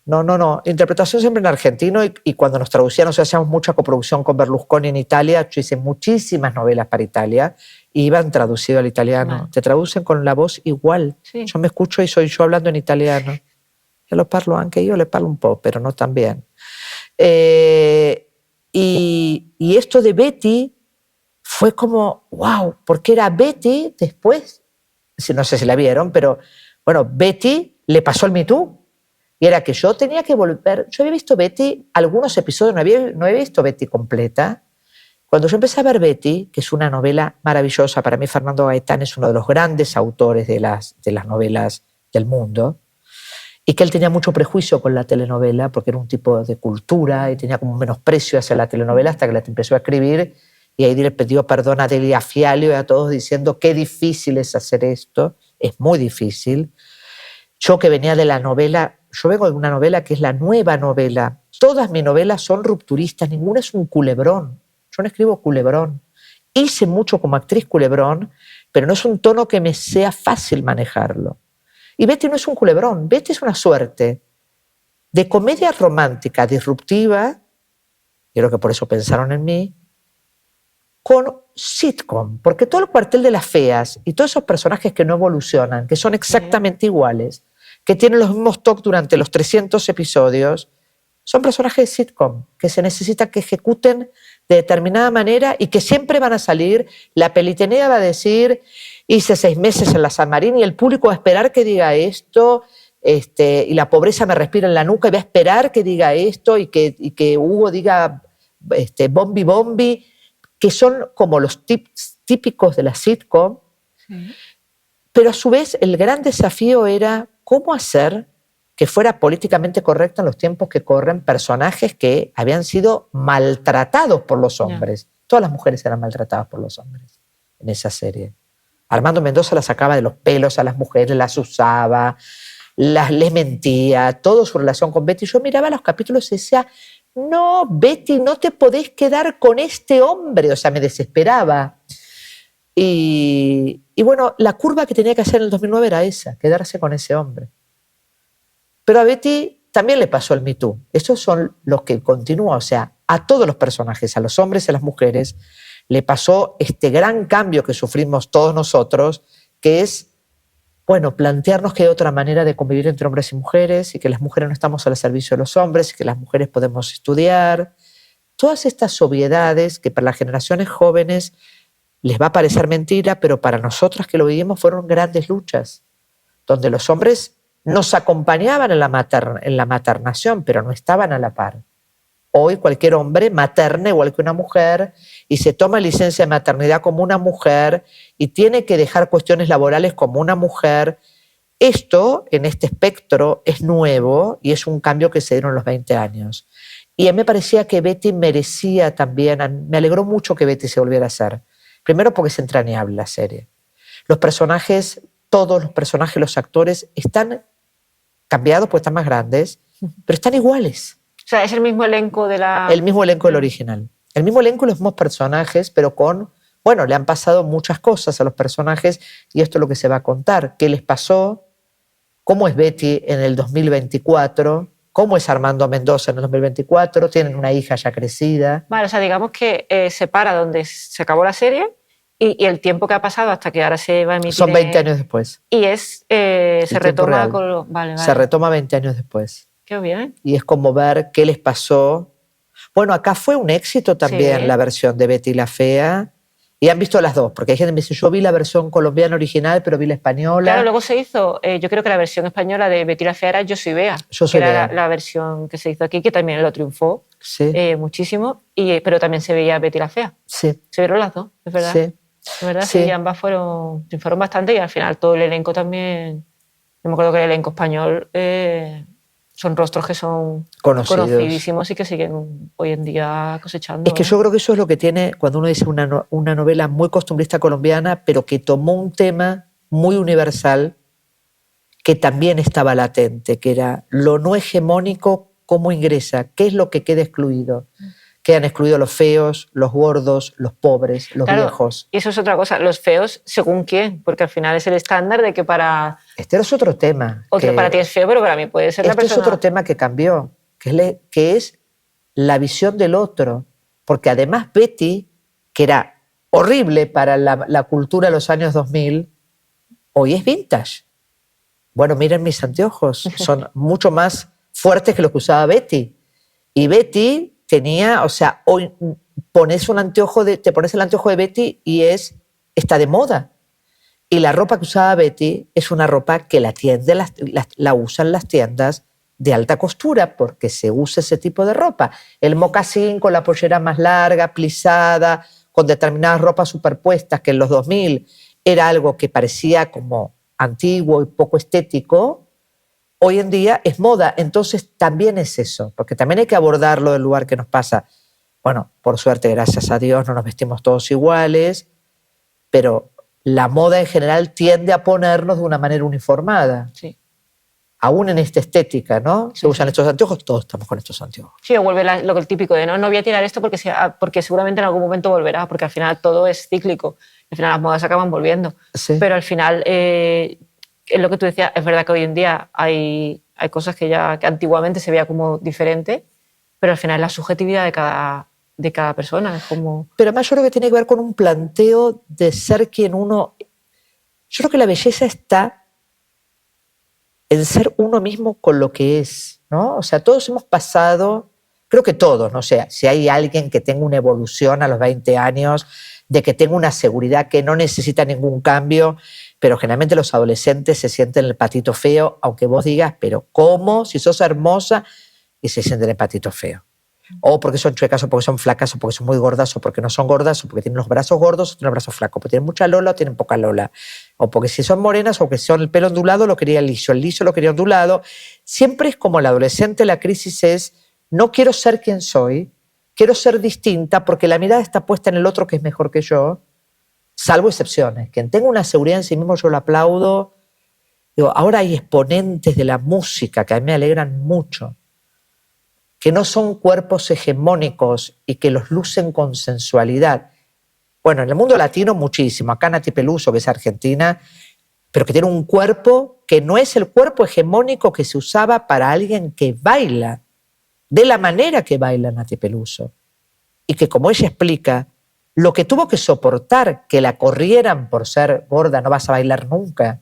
Interpretación siempre en argentino y cuando nos traducían, o sea, hacíamos mucha coproducción con Berlusconi en Italia. Yo hice muchísimas novelas para Italia y iban traducido al italiano. Vale. Te traducen con la voz igual. Sí. Yo me escucho y soy yo hablando en italiano. Yo lo parlo, aunque yo le parlo un poco, pero no tan bien. Y esto de Betty fue como, wow, porque era Betty después, no sé si la vieron, pero bueno, Betty le pasó el Me Too. Y era que yo tenía que volver. Yo había visto Betty, algunos episodios, no había visto Betty completa. Cuando yo empecé a ver Betty, que es una novela maravillosa, para mí Fernando Gaitán es uno de los grandes autores de las novelas del mundo, y que él tenía mucho prejuicio con la telenovela, porque era un tipo de cultura y tenía como un menosprecio hacia la telenovela hasta que la empezó a escribir, y ahí le pidió perdón a Delia Fialio y a todos diciendo qué difícil es hacer esto, es muy difícil. Yo que venía de la novela, yo vengo de una novela que es la nueva novela. Todas mis novelas son rupturistas, ninguna es un culebrón. Yo no escribo culebrón. Hice mucho como actriz culebrón, pero no es un tono que me sea fácil manejarlo. Y Betty no es un culebrón, Betty es una suerte de comedia romántica disruptiva, creo que por eso pensaron en mí, con sitcom, porque todo el cuartel de las feas y todos esos personajes que no evolucionan, que son exactamente iguales, que tienen los mismos toques durante los 300 episodios, son personajes de sitcom, que se necesita que ejecuten de determinada manera y que siempre van a salir. La Pelitenea va a decir, hice 6 meses en la San Marín y el público va a esperar que diga esto, y la pobreza me respira en la nuca y va a esperar que diga esto y que Hugo diga bombi bombi, que son como los típicos de la sitcom. Sí. Pero a su vez el gran desafío era cómo hacer que fuera políticamente correcto en los tiempos que corren personajes que habían sido maltratados por los hombres. Todas las mujeres eran maltratadas por los hombres en esa serie. Armando Mendoza las sacaba de los pelos a las mujeres, las usaba, les mentía, todo su relación con Betty. Yo miraba los capítulos y decía, no, Betty, no te podés quedar con este hombre. O sea, me desesperaba. Y bueno, la curva que tenía que hacer en el 2009 era esa, quedarse con ese hombre. Pero a Betty también le pasó el Me Too. Esos son los que continúan. O sea, a todos los personajes, a los hombres y a las mujeres, le pasó este gran cambio que sufrimos todos nosotros, que es, bueno, plantearnos que hay otra manera de convivir entre hombres y mujeres y que las mujeres no estamos al servicio de los hombres y que las mujeres podemos estudiar. Todas estas obviedades que para las generaciones jóvenes les va a parecer mentira, pero para nosotras que lo vivimos fueron grandes luchas, donde los hombres nos acompañaban en la maternación, pero no estaban a la par. Hoy cualquier hombre materna igual que una mujer y se toma licencia de maternidad como una mujer y tiene que dejar cuestiones laborales como una mujer. Esto, en este espectro, es nuevo y es un cambio que se dieron en los 20 años. Y a mí me parecía que Betty merecía también, me alegró mucho que Betty se volviera a hacer. Primero porque es entrañable la serie. Los personajes, todos los personajes, los actores, están cambiados porque están más grandes, pero están iguales. O sea, es el mismo elenco de la... El mismo elenco del original. El mismo elenco y los mismos personajes, pero bueno, le han pasado muchas cosas a los personajes y esto es lo que se va a contar. ¿Qué les pasó? ¿Cómo es Betty en el 2024? ¿Cómo es Armando Mendoza en el 2024? Tienen una hija ya crecida. Vale, o sea, digamos que se para donde se acabó la serie y el tiempo que ha pasado hasta que ahora se va a emitir... Son 20 años después. Y se retoma con... Vale. Se retoma 20 años después. Qué bien. Y es como ver qué les pasó. Bueno, acá fue un éxito también Sí. la versión de Betty la Fea. Y han visto las dos, porque hay gente que me dice, yo vi la versión colombiana original, pero vi la española. Claro, luego se hizo, yo creo que la versión española de Betty la Fea era Yo soy Bea, Yo soy que era Bea. la versión que se hizo aquí, que también lo triunfó Sí, muchísimo, pero también se veía Betty la Fea. sí, Se vieron las dos, es verdad. sí. Es verdad, Sí. sí, y ambas triunfaron bastante y al final todo el elenco también. Yo me acuerdo que el elenco español son rostros que son Conocidos. conocidísimos y que siguen hoy en día cosechando. Es que yo creo que eso es lo que tiene cuando uno dice una novela muy costumbrista colombiana, pero que tomó un tema muy universal que también estaba latente, que era lo no hegemónico, cómo ingresa, qué es lo que queda excluido. Quedan excluidos los feos, los gordos, los pobres, los Claro, viejos. y eso es otra cosa, los feos según quién, porque al final es el estándar de que para Este es otro tema. para ti es feo, pero para mí puede ser la Este persona. es otro tema que cambió, que es la visión del otro. Porque además Betty, que era horrible para la cultura de los años 2000, hoy es vintage. Bueno, miren mis anteojos, son mucho más fuertes que los que usaba Betty. Y Betty tenía, o sea, hoy te pones el anteojo de Betty y está de moda. Y la ropa que usaba Betty es una ropa que la usan las tiendas de alta costura porque se usa ese tipo de ropa. El mocasín con la pollera más larga, plisada, con determinadas ropas superpuestas, que en los 2000 era algo que parecía como antiguo y poco estético, hoy en día es moda. Entonces también es eso, porque también hay que abordarlo del lugar que nos pasa. Bueno, por suerte, gracias a Dios, no nos vestimos todos iguales, pero la moda en general tiende a ponernos de una manera uniformada. Sí. Aún en esta estética, ¿no? Se Sí, usan sí. estos anteojos, todos estamos con estos anteojos. Sí, o vuelve lo que el típico de no voy a tirar esto porque seguramente en algún momento volverá, porque al final todo es cíclico. Al final las modas acaban volviendo. Sí. Pero al final, es lo que tú decías, es verdad que hoy en día hay cosas que antiguamente se veía como diferente, pero al final es la subjetividad de cada persona. Es como... Pero además yo creo que tiene que ver con un planteo de ser quien uno... Yo creo que la belleza está en ser uno mismo con lo que es, ¿no? O sea, todos hemos pasado, creo que todos, no sé, si hay alguien que tenga una evolución a los 20 años, de que tenga una seguridad que no necesita ningún cambio, pero generalmente los adolescentes se sienten el patito feo, aunque vos digas, pero ¿cómo? Si sos hermosa, y se sienten el patito feo. O porque son chuecas, o porque son flacas, o porque son muy gordas, o porque no son gordas, o porque tienen los brazos gordos, o tienen los brazos flacos, porque tienen mucha lola o tienen poca lola. O porque si son morenas, o que son el pelo ondulado, lo quería liso, el liso lo quería ondulado. Siempre es como el adolescente, la crisis es, no quiero ser quien soy, quiero ser distinta, porque la mirada está puesta en el otro que es mejor que yo, salvo excepciones. Quien tenga una seguridad en sí mismo, yo lo aplaudo. Digo, ahora hay exponentes de la música que a mí me alegran mucho, que no son cuerpos hegemónicos y que los lucen con sensualidad. Bueno, en el mundo latino muchísimo. Acá Nati Peluso, que es argentina, pero que tiene un cuerpo que no es el cuerpo hegemónico que se usaba para alguien que baila, de la manera que baila Nati Peluso. Y que, como ella explica, lo que tuvo que soportar que la corrieran por ser gorda, no vas a bailar nunca.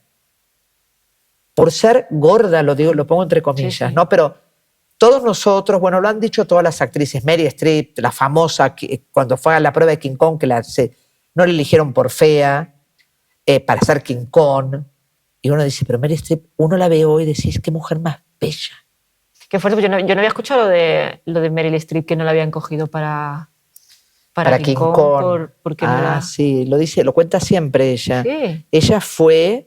Por ser gorda, lo digo, lo pongo entre comillas, Sí, sí. ¿no? Pero todos nosotros, bueno, lo han dicho todas las actrices, Meryl Streep, la famosa, cuando fue a la prueba de King Kong, que no la eligieron por fea, para ser King Kong. Y uno dice, pero Meryl Streep, uno la ve hoy y decís, qué mujer más bella. Qué fuerte, yo no había escuchado lo de Meryl Streep, que no la habían cogido para King Kong. Porque no la... Sí, lo cuenta siempre ella. Sí. Ella fue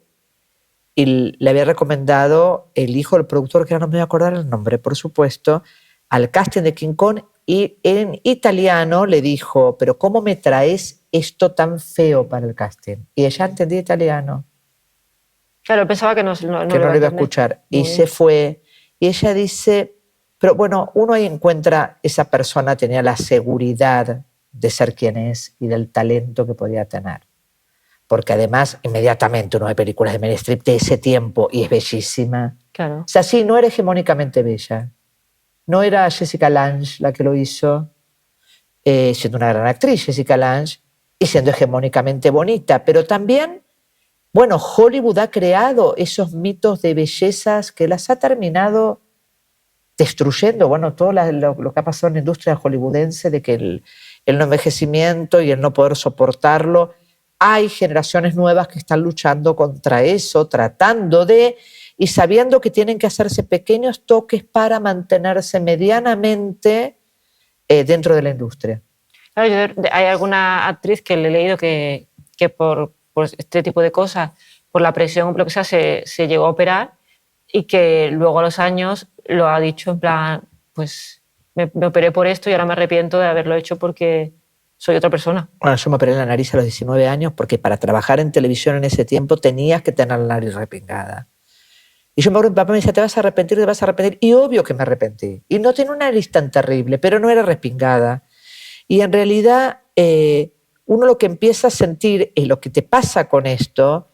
y le había recomendado el hijo del productor, que ahora no me voy a acordar el nombre, por supuesto, al casting de King Kong, y en italiano le dijo, pero ¿cómo me traes esto tan feo para el casting? Y ella entendía italiano. Claro, pensaba que no que no lo lo iba a entender. escuchar. Muy Y bien. se fue. Y ella dice, pero bueno, uno ahí encuentra, esa persona tenía la seguridad de ser quien es y del talento que podía tener. Porque además, inmediatamente uno ve películas de Meryl Streep de ese tiempo y es bellísima. Claro. O sea, sí, no era hegemónicamente bella. No era Jessica Lange la que lo hizo, siendo una gran actriz, Jessica Lange, y siendo hegemónicamente bonita. Pero también, bueno, Hollywood ha creado esos mitos de bellezas que las ha terminado destruyendo, bueno, todo lo que ha pasado en la industria hollywoodense, de que el no envejecimiento y el no poder soportarlo. Hay generaciones nuevas que están luchando contra eso, tratando de, y sabiendo que tienen que hacerse pequeños toques para mantenerse medianamente dentro de la industria. Claro, hay alguna actriz que le he leído que por este tipo de cosas, por la presión o por lo que sea, se llegó a operar y que luego a los años lo ha dicho en plan, pues me operé por esto y ahora me arrepiento de haberlo hecho porque soy otra persona. Bueno, yo me operé la nariz a los 19 años porque para trabajar en televisión en ese tiempo tenías que tener la nariz repingada. Y yo me acuerdo, mi papá me decía, te vas a arrepentir. Y obvio que me arrepentí. Y no tenía una nariz tan terrible, pero no era respingada. Y en realidad uno lo que empieza a sentir, y lo que te pasa con esto,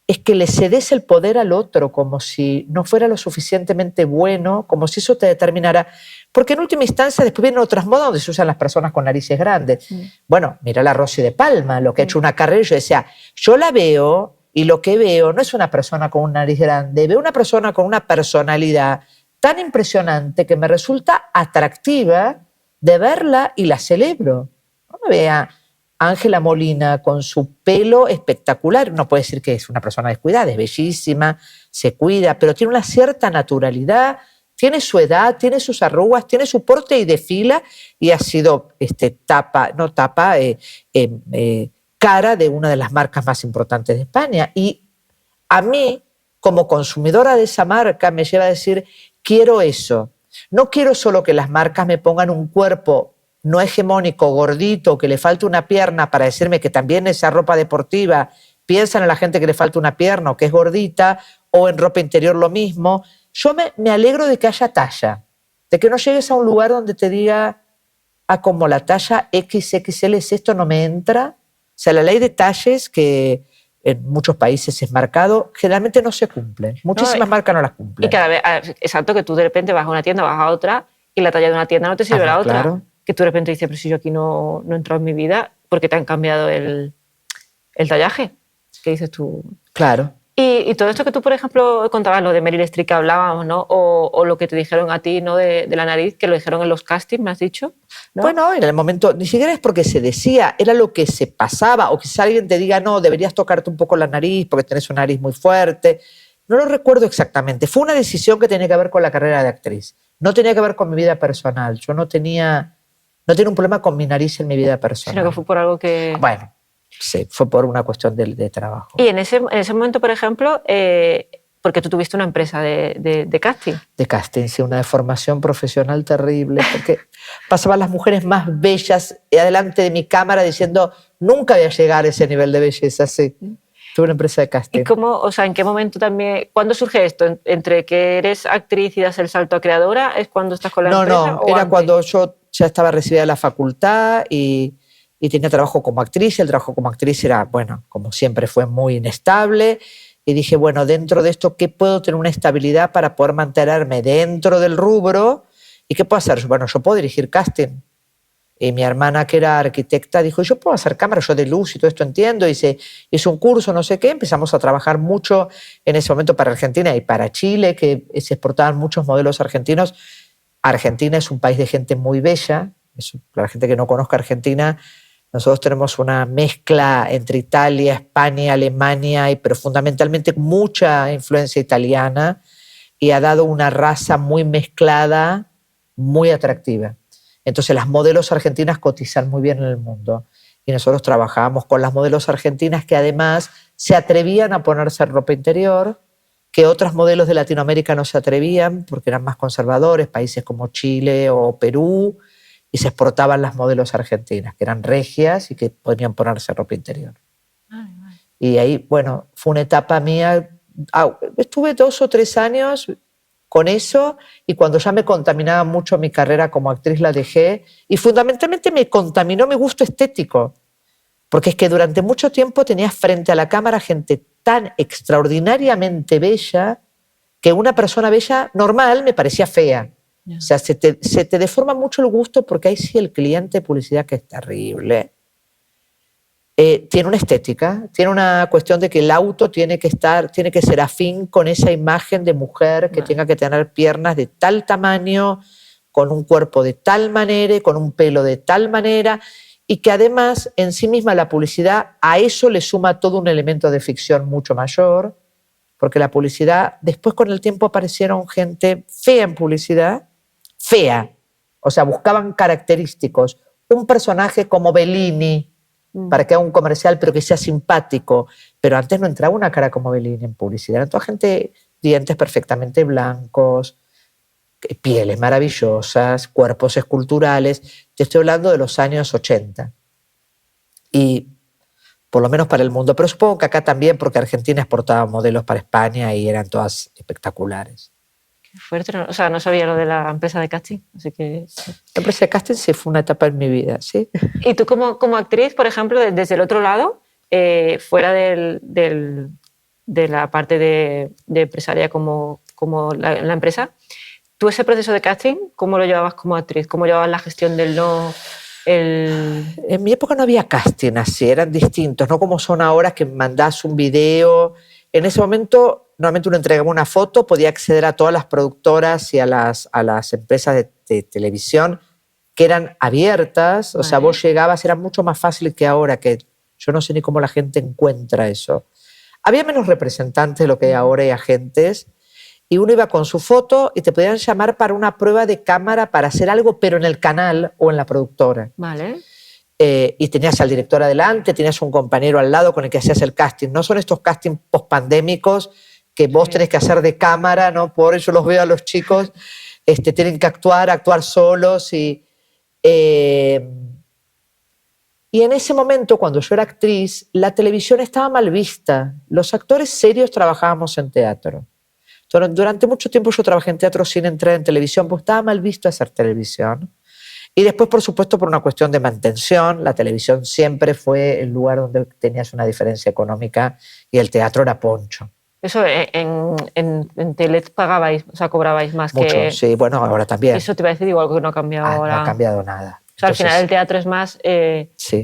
es que le cedes el poder al otro como si no fuera lo suficientemente bueno, como si eso te determinara. Porque en última instancia después vienen otras modas donde se usan las personas con narices grandes. Bueno, mira la Rosy de Palma, lo que ha hecho una carrera. Yo decía, yo la veo y lo que veo no es una persona con una nariz grande, veo una persona con una personalidad tan impresionante que me resulta atractiva de verla y la celebro. No me vea Ángela Molina con su pelo espectacular. No puede decir que es una persona descuidada, es bellísima, se cuida, pero tiene una cierta naturalidad, tiene su edad, tiene sus arrugas, tiene su porte y desfila y ha sido cara de una de las marcas más importantes de España. Y a mí, como consumidora de esa marca, me lleva a decir, quiero eso. No quiero solo que las marcas me pongan un cuerpo no hegemónico, gordito, que le falte una pierna para decirme que también esa ropa deportiva piensan en la gente que le falta una pierna o que es gordita, o en ropa interior lo mismo. Yo me alegro de que haya talla, de que no llegues a un lugar donde te diga, como la talla XXL es esto, no me entra. O sea, la ley de talles, que en muchos países es marcado, generalmente no se cumple. Muchísimas marcas no las cumplen. Y cada vez, exacto, que tú de repente vas a una tienda, vas a otra, y la talla de una tienda no te sirve la otra. Claro. Que tú de repente dices, pero si yo aquí no he entrado en mi vida, porque te han cambiado el tallaje. ¿Qué dices tú? Claro. Y todo esto que tú, por ejemplo, contabas, lo de Meryl Streep que hablábamos, ¿no? O lo que te dijeron a ti, ¿no? De la nariz, que lo dijeron en los castings, me has dicho, ¿no? Bueno, en el momento, ni siquiera es porque se decía, era lo que se pasaba, o quizás alguien te diga, no, deberías tocarte un poco la nariz porque tenés una nariz muy fuerte. No lo recuerdo exactamente. Fue una decisión que tenía que ver con la carrera de actriz. No tenía que ver con mi vida personal. Yo no tenía un problema con mi nariz en mi vida personal. Sino que fue por algo que... Bueno, sí, fue por una cuestión de trabajo. Y en ese momento, por ejemplo, porque tú tuviste una empresa de casting. De casting, sí, una deformación profesional terrible, porque pasaban las mujeres más bellas delante de mi cámara diciendo, nunca voy a llegar a ese nivel de belleza, sí. Tuve una empresa de casting. ¿Y cómo, o sea, en qué momento también, cuándo surge esto? ¿Entre que eres actriz y das el salto a creadora? ¿Es cuando estás con la empresa? No, era antes? Cuando yo ya estaba recibida de la facultad y tenía trabajo como actriz. El trabajo como actriz era, bueno, como siempre fue muy inestable. Y dije, bueno, dentro de esto, ¿qué puedo tener una estabilidad para poder mantenerme dentro del rubro? ¿Y qué puedo hacer? Bueno, yo puedo dirigir casting. Y mi hermana, que era arquitecta, dijo, yo puedo hacer cámara, yo de luz y todo esto entiendo. Hice un curso, no sé qué. Empezamos a trabajar mucho en ese momento para Argentina y para Chile, que se exportaban muchos modelos argentinos. Argentina es un país de gente muy bella. Para la gente que no conozca Argentina, nosotros tenemos una mezcla entre Italia, España, Alemania, pero fundamentalmente mucha influencia italiana, y ha dado una raza muy mezclada, muy atractiva. Entonces las modelos argentinas cotizan muy bien en el mundo. Y nosotros trabajábamos con las modelos argentinas que además se atrevían a ponerse ropa interior, que otros modelos de Latinoamérica no se atrevían porque eran más conservadores, países como Chile o Perú, y se exportaban las modelos argentinas, que eran regias y que podían ponerse ropa interior. Y ahí, bueno, fue una etapa mía. Estuve 2 o 3 años con eso, y cuando ya me contaminaba mucho mi carrera como actriz la dejé, y fundamentalmente me contaminó mi gusto estético, porque es que durante mucho tiempo tenías frente a la cámara gente tan extraordinariamente bella que una persona bella normal me parecía fea. O sea, se te deforma mucho el gusto, porque ahí sí el cliente de publicidad, que es terrible, tiene una estética, tiene una cuestión de que el auto tiene que ser afín con esa imagen de mujer que tenga que tener piernas de tal tamaño, con un cuerpo de tal manera y con un pelo de tal manera, y que además en sí misma la publicidad a eso le suma todo un elemento de ficción mucho mayor, porque la publicidad, después con el tiempo aparecieron gente fea en publicidad, fea, o sea, buscaban característicos, un personaje como Bellini, para que haga un comercial pero que sea simpático, pero antes no entraba una cara como Bellini en publicidad, era toda gente, dientes perfectamente blancos, pieles maravillosas, cuerpos esculturales. Te estoy hablando de los años 80. Y por lo menos para el mundo, pero supongo que acá también, porque Argentina exportaba modelos para España y eran todas espectaculares. Qué fuerte, o sea, no sabía lo de la empresa de casting, así que... La empresa de casting sí fue una etapa en mi vida, ¿sí? Y tú como actriz, por ejemplo, desde el otro lado, fuera de la parte de empresaria como la empresa, ¿tú ese proceso de casting, cómo lo llevabas como actriz? ¿Cómo llevabas la gestión del no? En mi época no había casting así, eran distintos, no como son ahora que mandás un video. En ese momento, normalmente uno entregaba una foto, podía acceder a todas las productoras y a las empresas de televisión que eran abiertas, o sea, vos llegabas, era mucho más fácil que ahora, que yo no sé ni cómo la gente encuentra eso. Había menos representantes de lo que hay ahora y agentes, y uno iba con su foto y te podían llamar para una prueba de cámara para hacer algo, pero en el canal o en la productora. Vale. Y tenías al director adelante, tenías un compañero al lado con el que hacías el casting. No son estos castings post-pandémicos que vos tenés que hacer de cámara, ¿no? Por eso los veo a los chicos, tienen que actuar solos. Y en ese momento, cuando yo era actriz, la televisión estaba mal vista. Los actores serios trabajábamos en teatro. Durante mucho tiempo yo trabajé en teatro sin entrar en televisión, porque estaba mal visto hacer televisión. Y después, por supuesto, por una cuestión de mantención, la televisión siempre fue el lugar donde tenías una diferencia económica y el teatro era poncho. Eso en tele pagabais, o sea, cobrabais más mucho, que... Sí, bueno, ahora también. Eso te iba a decir, igual que no ha cambiado ahora. No ha cambiado nada. O sea, al final el teatro es más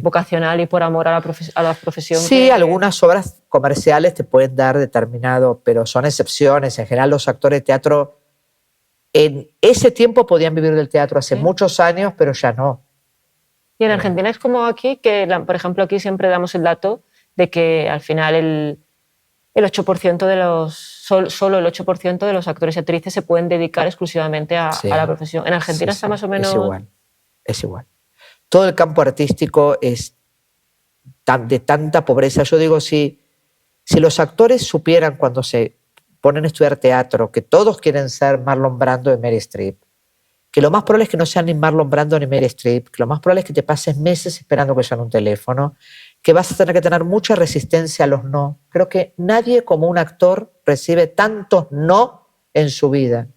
vocacional y por amor a la profesión. Sí, algunas obras comerciales te pueden dar determinado, pero son excepciones. En general los actores de teatro en ese tiempo podían vivir del teatro hace muchos años, pero ya no. Y en Argentina es como aquí, que por ejemplo aquí siempre damos el dato de que al final el 8% de los, solo el 8% de los actores y actrices se pueden dedicar exclusivamente a la profesión. En Argentina está más o menos... Es igual. Todo el campo artístico es de tanta pobreza. Yo digo, si los actores supieran cuando se ponen a estudiar teatro que todos quieren ser Marlon Brando y Meryl Streep, que lo más probable es que no sean ni Marlon Brando ni Meryl Streep, que lo más probable es que te pases meses esperando que suene un teléfono, que vas a tener que tener mucha resistencia a los no. Creo que nadie como un actor recibe tantos no en su vida.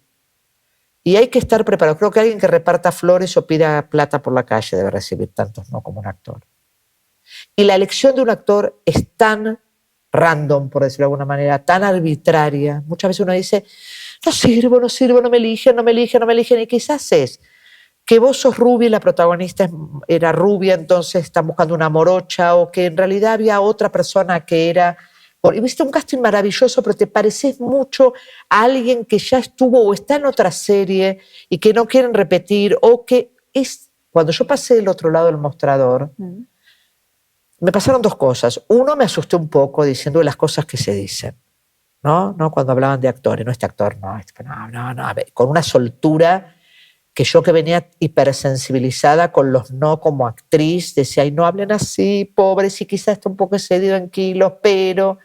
Y hay que estar preparado. Creo que alguien que reparta flores o pida plata por la calle debe recibir tantos no como un actor. Y la elección de un actor es tan random, por decirlo de alguna manera, tan arbitraria. Muchas veces uno dice, no sirvo, no me eligen. Y quizás es que vos sos rubia y la protagonista era rubia, entonces están buscando una morocha, o que en realidad había otra persona que era... Y viste un casting maravilloso, pero te pareces mucho a alguien que ya estuvo o está en otra serie y que no quieren repetir, o que es... Cuando yo pasé del otro lado del mostrador, me pasaron dos cosas. Uno, me asusté un poco diciendo las cosas que se dicen, ¿no? Cuando hablaban de actores, no, este actor, no, con una soltura que yo, que venía hipersensibilizada con los no como actriz, decía, ay, no hablen así, pobres, y quizás está un poco excedido en kilos, pero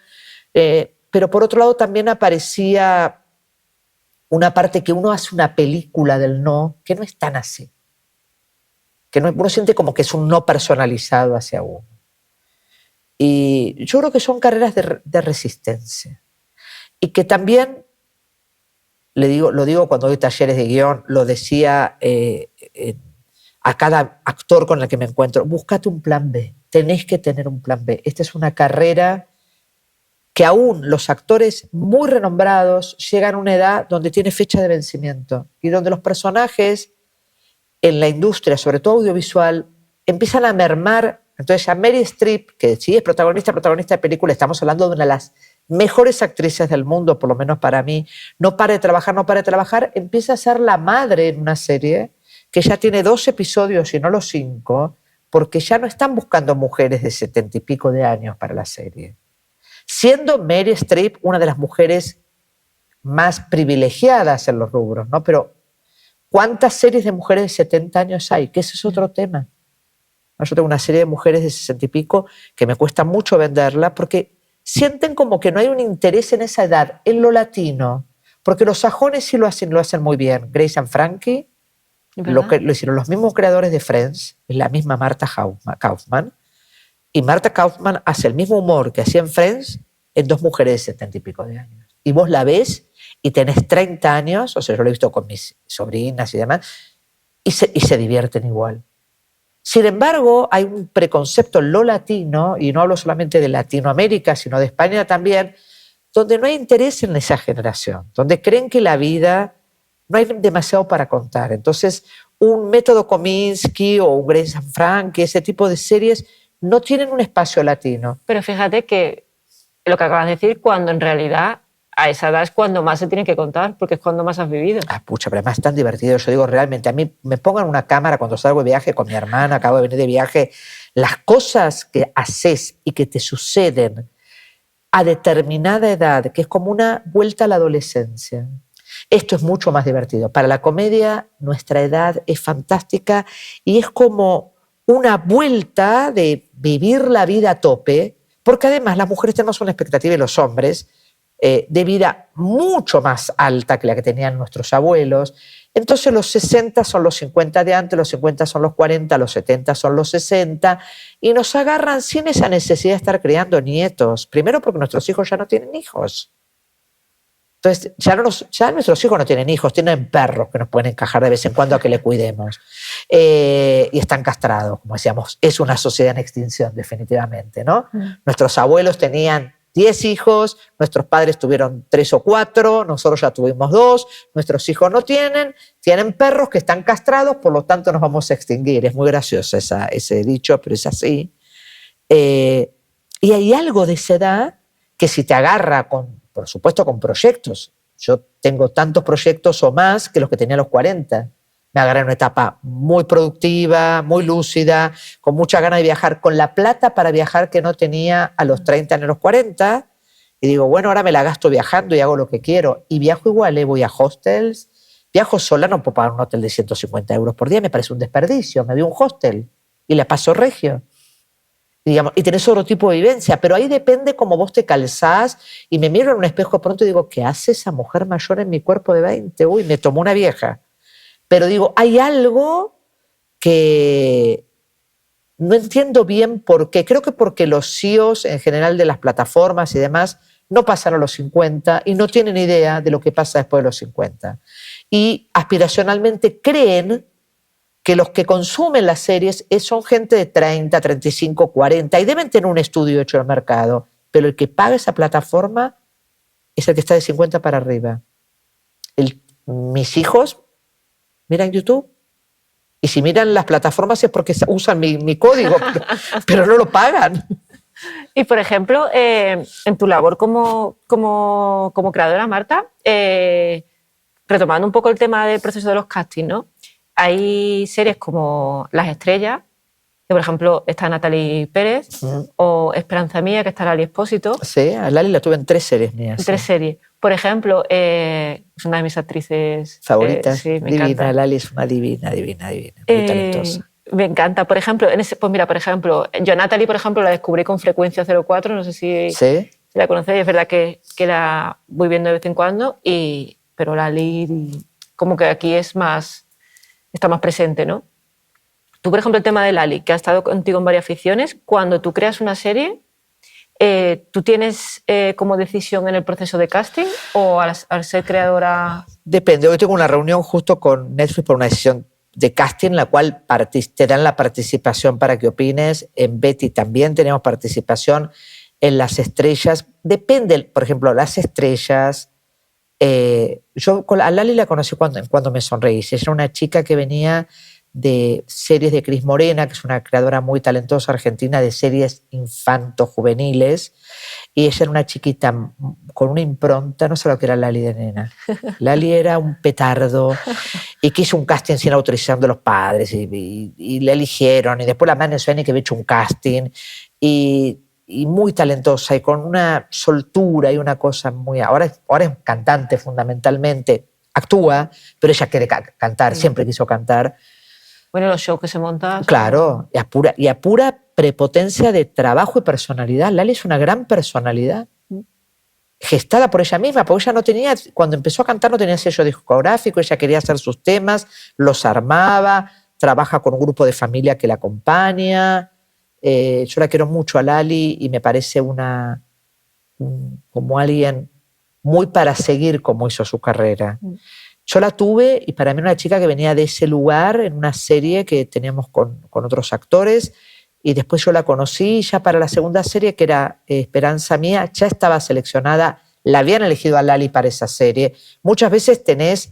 por otro lado también aparecía una parte que uno hace una película del no, que no es tan así, que uno siente como que es un no personalizado hacia uno. Y yo creo que son carreras de resistencia. Y que también, lo digo cuando doy talleres de guión, lo decía a cada actor con el que me encuentro, búscate un plan B, tenés que tener un plan B. Esta es una carrera que aún los actores muy renombrados llegan a una edad donde tiene fecha de vencimiento y donde los personajes en la industria, sobre todo audiovisual, empiezan a mermar Entonces ya Meryl Streep, que sí es protagonista de película, estamos hablando de una de las mejores actrices del mundo, por lo menos para mí, no para de trabajar, empieza a ser la madre en una serie que ya tiene 2 episodios y no los 5, porque ya no están buscando mujeres de 70 y pico de años para la serie. Siendo Meryl Streep una de las mujeres más privilegiadas en los rubros, ¿no? Pero ¿cuántas series de mujeres de 70 años hay? Que ese es otro tema. Yo tengo una serie de mujeres de 60 y pico que me cuesta mucho venderla porque sienten como que no hay un interés en esa edad, en lo latino. Porque los sajones sí lo hacen muy bien. Grace and Frankie, lo hicieron los mismos creadores de Friends, es la misma Marta Kaufman. Y Marta Kaufman hace el mismo humor que hacía en Friends en 2 mujeres de 70 y pico de años. Y vos la ves y tenés 30 años, o sea, yo lo he visto con mis sobrinas y demás, y se divierten igual. Sin embargo, hay un preconcepto en lo latino, y no hablo solamente de Latinoamérica, sino de España también, donde no hay interés en esa generación, donde creen que la vida no hay demasiado para contar. Entonces, un método Kominsky o un Grace and Frankie, ese tipo de series, no tienen un espacio latino. Pero fíjate que lo que acabas de decir, cuando en realidad a esa edad es cuando más se tiene que contar, porque es cuando más has vivido. Pucha, pero además es tan divertido. Yo digo, realmente, a mí me pongan una cámara cuando salgo de viaje con mi hermana, acabo de venir de viaje, las cosas que haces y que te suceden a determinada edad, que es como una vuelta a la adolescencia. Esto es mucho más divertido. Para la comedia, nuestra edad es fantástica y es como una vuelta de vivir la vida a tope, porque además las mujeres tenemos una expectativa y los hombres de vida mucho más alta que la que tenían nuestros abuelos. Entonces los 60 son los 50 de antes, los 50 son los 40, los 70 son los 60, y nos agarran sin esa necesidad de estar criando nietos. Primero porque nuestros hijos ya no tienen hijos. Entonces ya nuestros hijos no tienen hijos, tienen perros que nos pueden encajar de vez en cuando a que le cuidemos. Y están castrados, como decíamos. Es una sociedad en extinción, definitivamente, ¿no? Nuestros abuelos tenían 10 hijos, nuestros padres tuvieron 3 o 4, nosotros ya tuvimos 2, nuestros hijos no tienen perros que están castrados, por lo tanto nos vamos a extinguir. Es muy gracioso ese dicho, pero es así. Y hay algo de esa edad que si te agarra, por supuesto con proyectos, yo tengo tantos proyectos o más que los que tenía a los 40, me agarré en una etapa muy productiva, muy lúcida, con mucha ganas de viajar, con la plata para viajar que no tenía a los 30 ni a los 40. Y digo, bueno, ahora me la gasto viajando y hago lo que quiero. Y viajo igual, voy a hostels. Viajo sola, no puedo pagar un hotel de 150 euros por día, me parece un desperdicio. Me voy a un hostel y la paso regio. Y tenés otro tipo de vivencia, pero ahí depende cómo vos te calzás. Y me miro en un espejo de pronto y digo, ¿qué hace esa mujer mayor en mi cuerpo de 20? Uy, me tomó una vieja. Pero digo, hay algo que no entiendo bien por qué. Creo que porque los CEOs en general de las plataformas y demás no pasaron a los 50 y no tienen idea de lo que pasa después de los 50. Y aspiracionalmente creen que los que consumen las series son gente de 30, 35, 40 y deben tener un estudio hecho del mercado. Pero el que paga esa plataforma es el que está de 50 para arriba. Mis hijos miran YouTube. Y si miran las plataformas es porque usan mi código, pero no lo pagan. Y, por ejemplo, en tu labor como creadora, Marta, retomando un poco el tema del proceso de los castings, ¿no? Hay series como Las Estrellas, que, por ejemplo, está Natalie Pérez, o Esperanza Mía, que está Lali Espósito. Sí, a Lali la tuve en 3 series mías. En 3 series. Por ejemplo, es una de mis actrices favoritas. Sí, me divina, encanta. Lali es una divina, muy talentosa. Me encanta. Por ejemplo, por ejemplo, yo a Natalie, por ejemplo, la descubrí con Frecuencia 04, no sé si la conocéis, es verdad que la voy viendo de vez en cuando, pero Lali como que aquí está más presente, ¿no? Tú, por ejemplo, el tema de Lali, que ha estado contigo en varias ficciones, cuando tú creas una serie, ¿tú tienes como decisión en el proceso de casting o al ser creadora? Depende. Hoy tengo una reunión justo con Netflix por una decisión de casting, en la cual te dan la participación para que opines. En Betty también tenemos participación. En Las Estrellas, depende, por ejemplo, Las Estrellas. Yo a Lali la conocí cuando me sonreí. Ella era una chica que venía de series de Cris Morena, que es una creadora muy talentosa argentina de series infanto-juveniles, y ella era una chiquita con una impronta, no sé lo que era Lali de nena. Lali era un petardo y que hizo un casting sin autorización de los padres y le eligieron, y después la madre suena que había hecho un casting y muy talentosa y con una soltura y una cosa muy... Ahora es cantante fundamentalmente, actúa, pero ella quiere cantar, siempre quiso cantar. Bueno, los shows que se montan. Claro, y a pura prepotencia de trabajo y personalidad. Lali es una gran personalidad, gestada por ella misma, porque ella no tenía, cuando empezó a cantar no tenía sello discográfico, ella quería hacer sus temas, los armaba, trabaja con un grupo de familia que la acompaña. Yo la quiero mucho a Lali y me parece como alguien muy para seguir como hizo su carrera. Yo la tuve y para mí era una chica que venía de ese lugar en una serie que teníamos con otros actores y después yo la conocí ya para la segunda serie que era Esperanza Mía, ya estaba seleccionada, la habían elegido a Lali para esa serie. Muchas veces tenés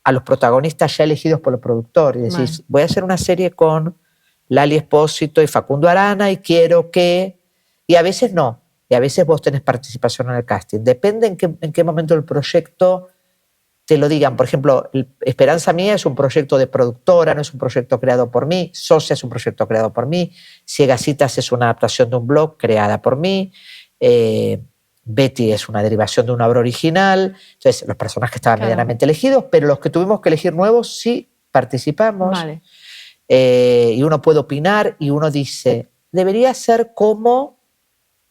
a los protagonistas ya elegidos por los productores y decís, voy a hacer una serie con Lali Espósito y Facundo Arana y quiero que... Y a veces no, y a veces vos tenés participación en el casting. Depende en qué momento del proyecto te lo digan. Por ejemplo, Esperanza Mía es un proyecto de productora, no es un proyecto creado por mí. Socia es un proyecto creado por mí. Ciegasitas es una adaptación de un blog creada por mí. Betty es una derivación de una obra original. Entonces, los personajes estaban medianamente elegidos, pero los que tuvimos que elegir nuevos sí participamos. Vale. Y uno puede opinar y uno dice, debería ser como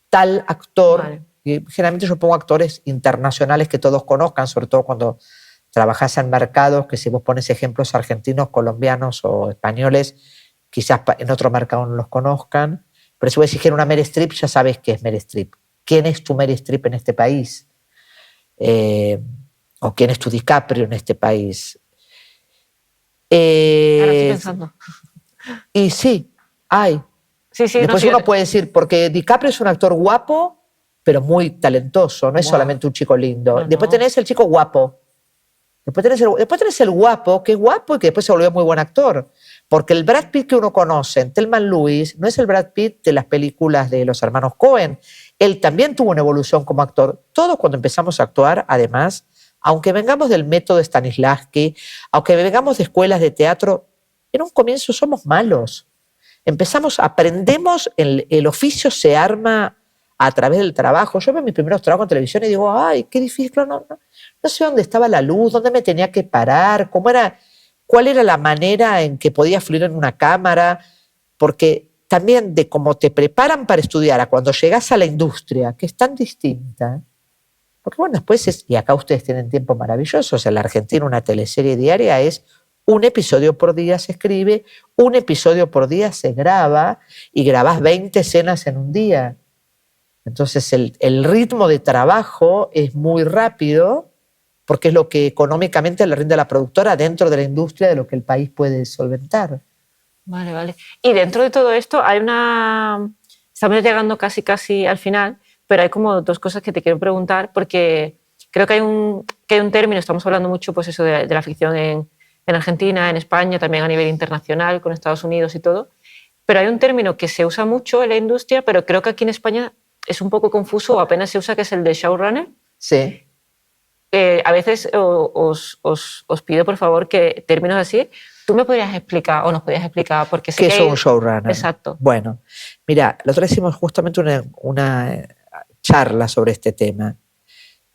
tal actor. Vale. Y generalmente yo pongo actores internacionales que todos conozcan, sobre todo cuando trabajas en mercados, que si vos pones ejemplos argentinos, colombianos o españoles, quizás en otro mercado no los conozcan. Pero si vos decís una Meryl Streep, ya sabes qué es Meryl Streep. ¿Quién es tu Meryl Streep en este país? ¿O quién es tu DiCaprio en este país? Ahora estoy pensando. Y sí, hay. Sí, Después uno puede decir, porque DiCaprio es un actor guapo, pero muy talentoso, no es solamente un chico lindo. No, después tenés el chico guapo. Después tenés el guapo, que es guapo y que después se volvió muy buen actor. Porque el Brad Pitt que uno conoce en Thelma y Louise no es el Brad Pitt de las películas de los hermanos Coen. Él también tuvo una evolución como actor. Todos cuando empezamos a actuar, además, aunque vengamos del método Stanislavski, aunque vengamos de escuelas de teatro, en un comienzo somos malos. Aprendemos, el oficio se arma a través del trabajo. Yo veo mis primeros trabajos en televisión y digo, ay, qué difícil, no sé dónde estaba la luz, dónde me tenía que parar, cuál era la manera en que podía fluir en una cámara, porque también de cómo te preparan para estudiar a cuando llegas a la industria, que es tan distinta. Porque bueno, después y acá ustedes tienen tiempo maravilloso, o sea, en la Argentina una teleserie diaria es un episodio por día se escribe, un episodio por día se graba y grabás 20 escenas en un día. Entonces el ritmo de trabajo es muy rápido porque es lo que económicamente le rinde a la productora dentro de la industria de lo que el país puede solventar. Vale. Y dentro de todo esto estamos llegando casi al final, pero hay como dos cosas que te quiero preguntar porque creo que hay un término, estamos hablando mucho pues eso de la ficción en Argentina, en España, también a nivel internacional, con Estados Unidos y todo, pero hay un término que se usa mucho en la industria, pero creo que aquí en España es un poco confuso o apenas se usa, que es el de showrunner. Sí. A veces os pido, por favor, que términos así, tú me podrías explicar, o nos podrías explicar, porque sé ¿Qué es un showrunner? Exacto. Bueno, mira, la otra vez hicimos justamente una charla sobre este tema.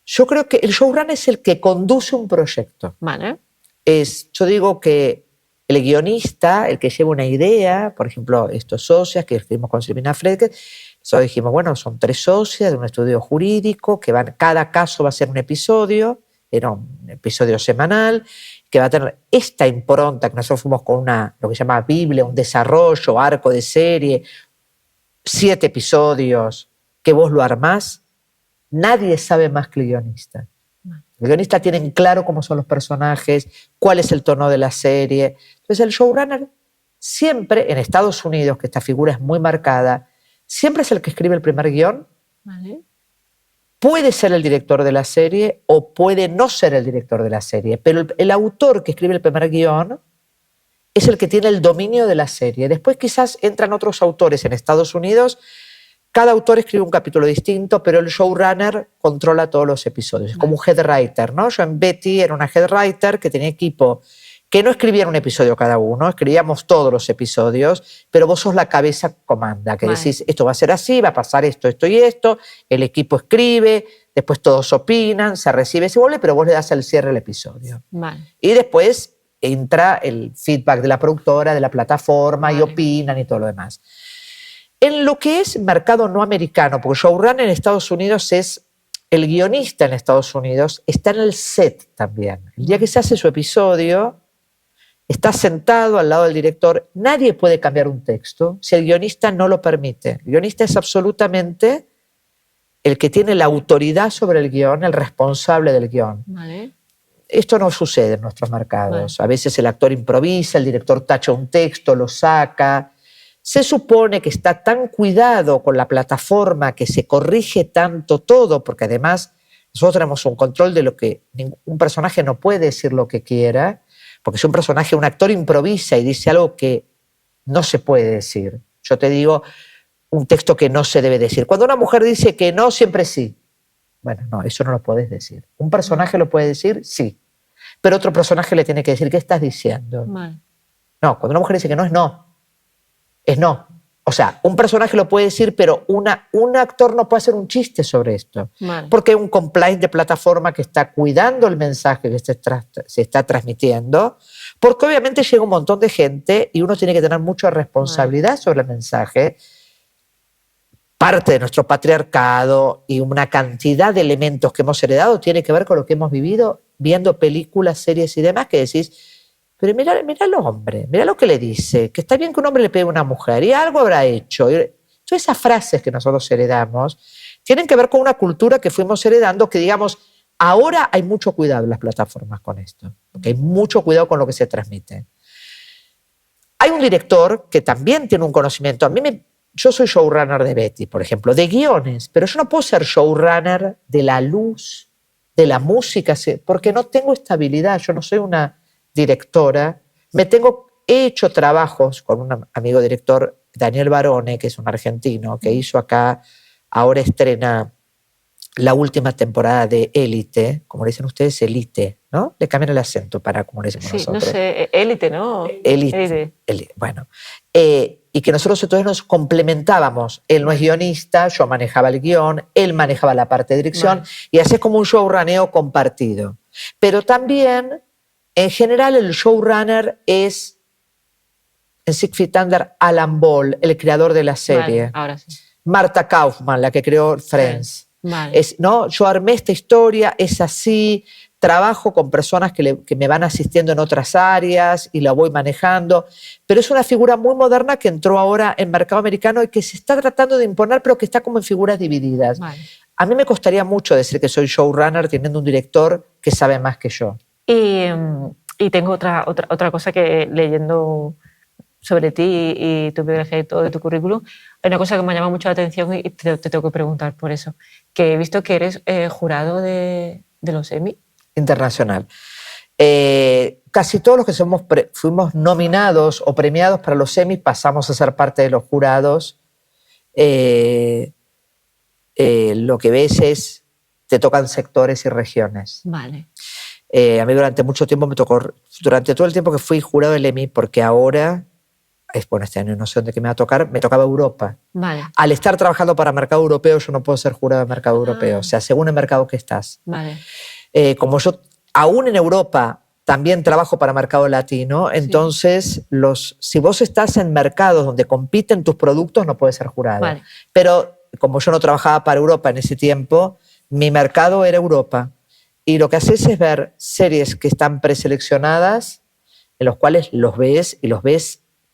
Yo creo que el showrunner es el que conduce un proyecto. Vale. Yo digo que el guionista, el que lleva una idea, por ejemplo, estos socios que escribimos con Silvina Fredke, nosotros dijimos, bueno, son 3 socias de un estudio jurídico, cada caso va a ser un episodio, era un episodio semanal, que va a tener esta impronta, que nosotros fuimos con lo que se llama Biblia, un desarrollo, arco de serie, 7 episodios, que vos lo armás, nadie sabe más que el guionista. El guionista tiene claro cómo son los personajes, cuál es el tono de la serie. Entonces el showrunner siempre, en Estados Unidos, que esta figura es muy marcada, siempre es el que escribe el primer guión. Vale. Puede ser el director de la serie o puede no ser el director de la serie, pero el autor que escribe el primer guión es el que tiene el dominio de la serie. Después quizás entran otros autores en Estados Unidos. Cada autor escribe un capítulo distinto, pero el showrunner controla todos los episodios. Es como un head writer, ¿no? Yo en Betty era una head writer que tenía equipo que no escribían un episodio cada uno, escribíamos todos los episodios, pero vos sos la cabeza comanda, que decís, esto va a ser así, va a pasar esto, esto y esto, el equipo escribe, después todos opinan, se recibe, se vuelve, pero vos le das el cierre al episodio. Y después entra el feedback de la productora, de la plataforma, y opinan y todo lo demás. En lo que es mercado no americano, porque showrunner en Estados Unidos es el guionista en Estados Unidos, está en el set también. El día que se hace su episodio, está sentado al lado del director, nadie puede cambiar un texto si el guionista no lo permite. El guionista es absolutamente el que tiene la autoridad sobre el guión, el responsable del guión. Esto no sucede en nuestros mercados. A veces el actor improvisa, el director tacha un texto, lo saca. Se supone que está tan cuidado con la plataforma, que se corrige tanto todo, porque además nosotros tenemos un control de lo que un personaje no puede decir lo que quiera, porque si un actor improvisa y dice algo que no se puede decir, yo te digo un texto que no se debe decir. Cuando una mujer dice que no, siempre sí. Bueno, no, eso no lo puedes decir. Un personaje lo puede decir, sí, pero otro personaje le tiene que decir, ¿qué estás diciendo? No, cuando una mujer dice que no, es no. Es no. O sea, un personaje lo puede decir, pero un actor no puede hacer un chiste sobre esto. Porque hay un compliance de plataforma que está cuidando el mensaje que se está transmitiendo, porque obviamente llega un montón de gente y uno tiene que tener mucha responsabilidad sobre el mensaje. Parte de nuestro patriarcado y una cantidad de elementos que hemos heredado tiene que ver con lo que hemos vivido viendo películas, series y demás, que decís, pero mira al hombre, mira lo que le dice, que está bien que un hombre le pegue a una mujer y algo habrá hecho. Todas esas frases que nosotros heredamos tienen que ver con una cultura que fuimos heredando, que digamos, ahora hay mucho cuidado en las plataformas con esto, porque hay mucho cuidado con lo que se transmite. Hay un director que también tiene un conocimiento. Yo soy showrunner de Betty, por ejemplo, de guiones, pero yo no puedo ser showrunner de la luz, de la música, porque no tengo estabilidad, yo no soy una directora. He hecho trabajos con un amigo director, Daniel Barone, que es un argentino, que hizo acá, ahora estrena la última temporada de Élite, como le dicen ustedes, Elite, ¿no? Le cambian el acento para como le decimos nosotros. No sé, Élite, ¿no? Élite. Bueno, y que nosotros entonces nos complementábamos. Él no es guionista, yo manejaba el guión, él manejaba la parte de dirección, y así es como un showruneo compartido. Pero también, en general, el showrunner es, en Six Feet Under, Alan Ball, el creador de la serie. Ahora sí. Marta Kaufman, la que creó Friends. ¿No? Yo armé esta historia, es así, trabajo con personas que me van asistiendo en otras áreas y la voy manejando, pero es una figura muy moderna que entró ahora en mercado americano y que se está tratando de imponer, pero que está como en figuras divididas. A mí me costaría mucho decir que soy showrunner teniendo un director que sabe más que yo. Y tengo otra cosa que leyendo sobre ti y tu biografía y todo de tu currículum, hay una cosa que me llama mucho la atención y te tengo que preguntar por eso, que he visto que eres jurado de los Emmy. Internacional. Casi todos los que fuimos nominados o premiados para los Emmy pasamos a ser parte de los jurados. Lo que ves es, te tocan sectores y regiones. A mí durante mucho tiempo me tocó, durante todo el tiempo que fui jurado del Emmy, porque ahora, bueno, este año no sé dónde que me va a tocar, me tocaba Europa. Al estar trabajando para mercado europeo, yo no puedo ser jurado de mercado europeo, o sea, según el mercado que estás. Como yo, aún en Europa, también trabajo para mercado latino, entonces si vos estás en mercados donde compiten tus productos, no puedes ser jurado. Pero como yo no trabajaba para Europa en ese tiempo, mi mercado era Europa. Y lo que haces es ver series que están preseleccionadas, en los cuales los ves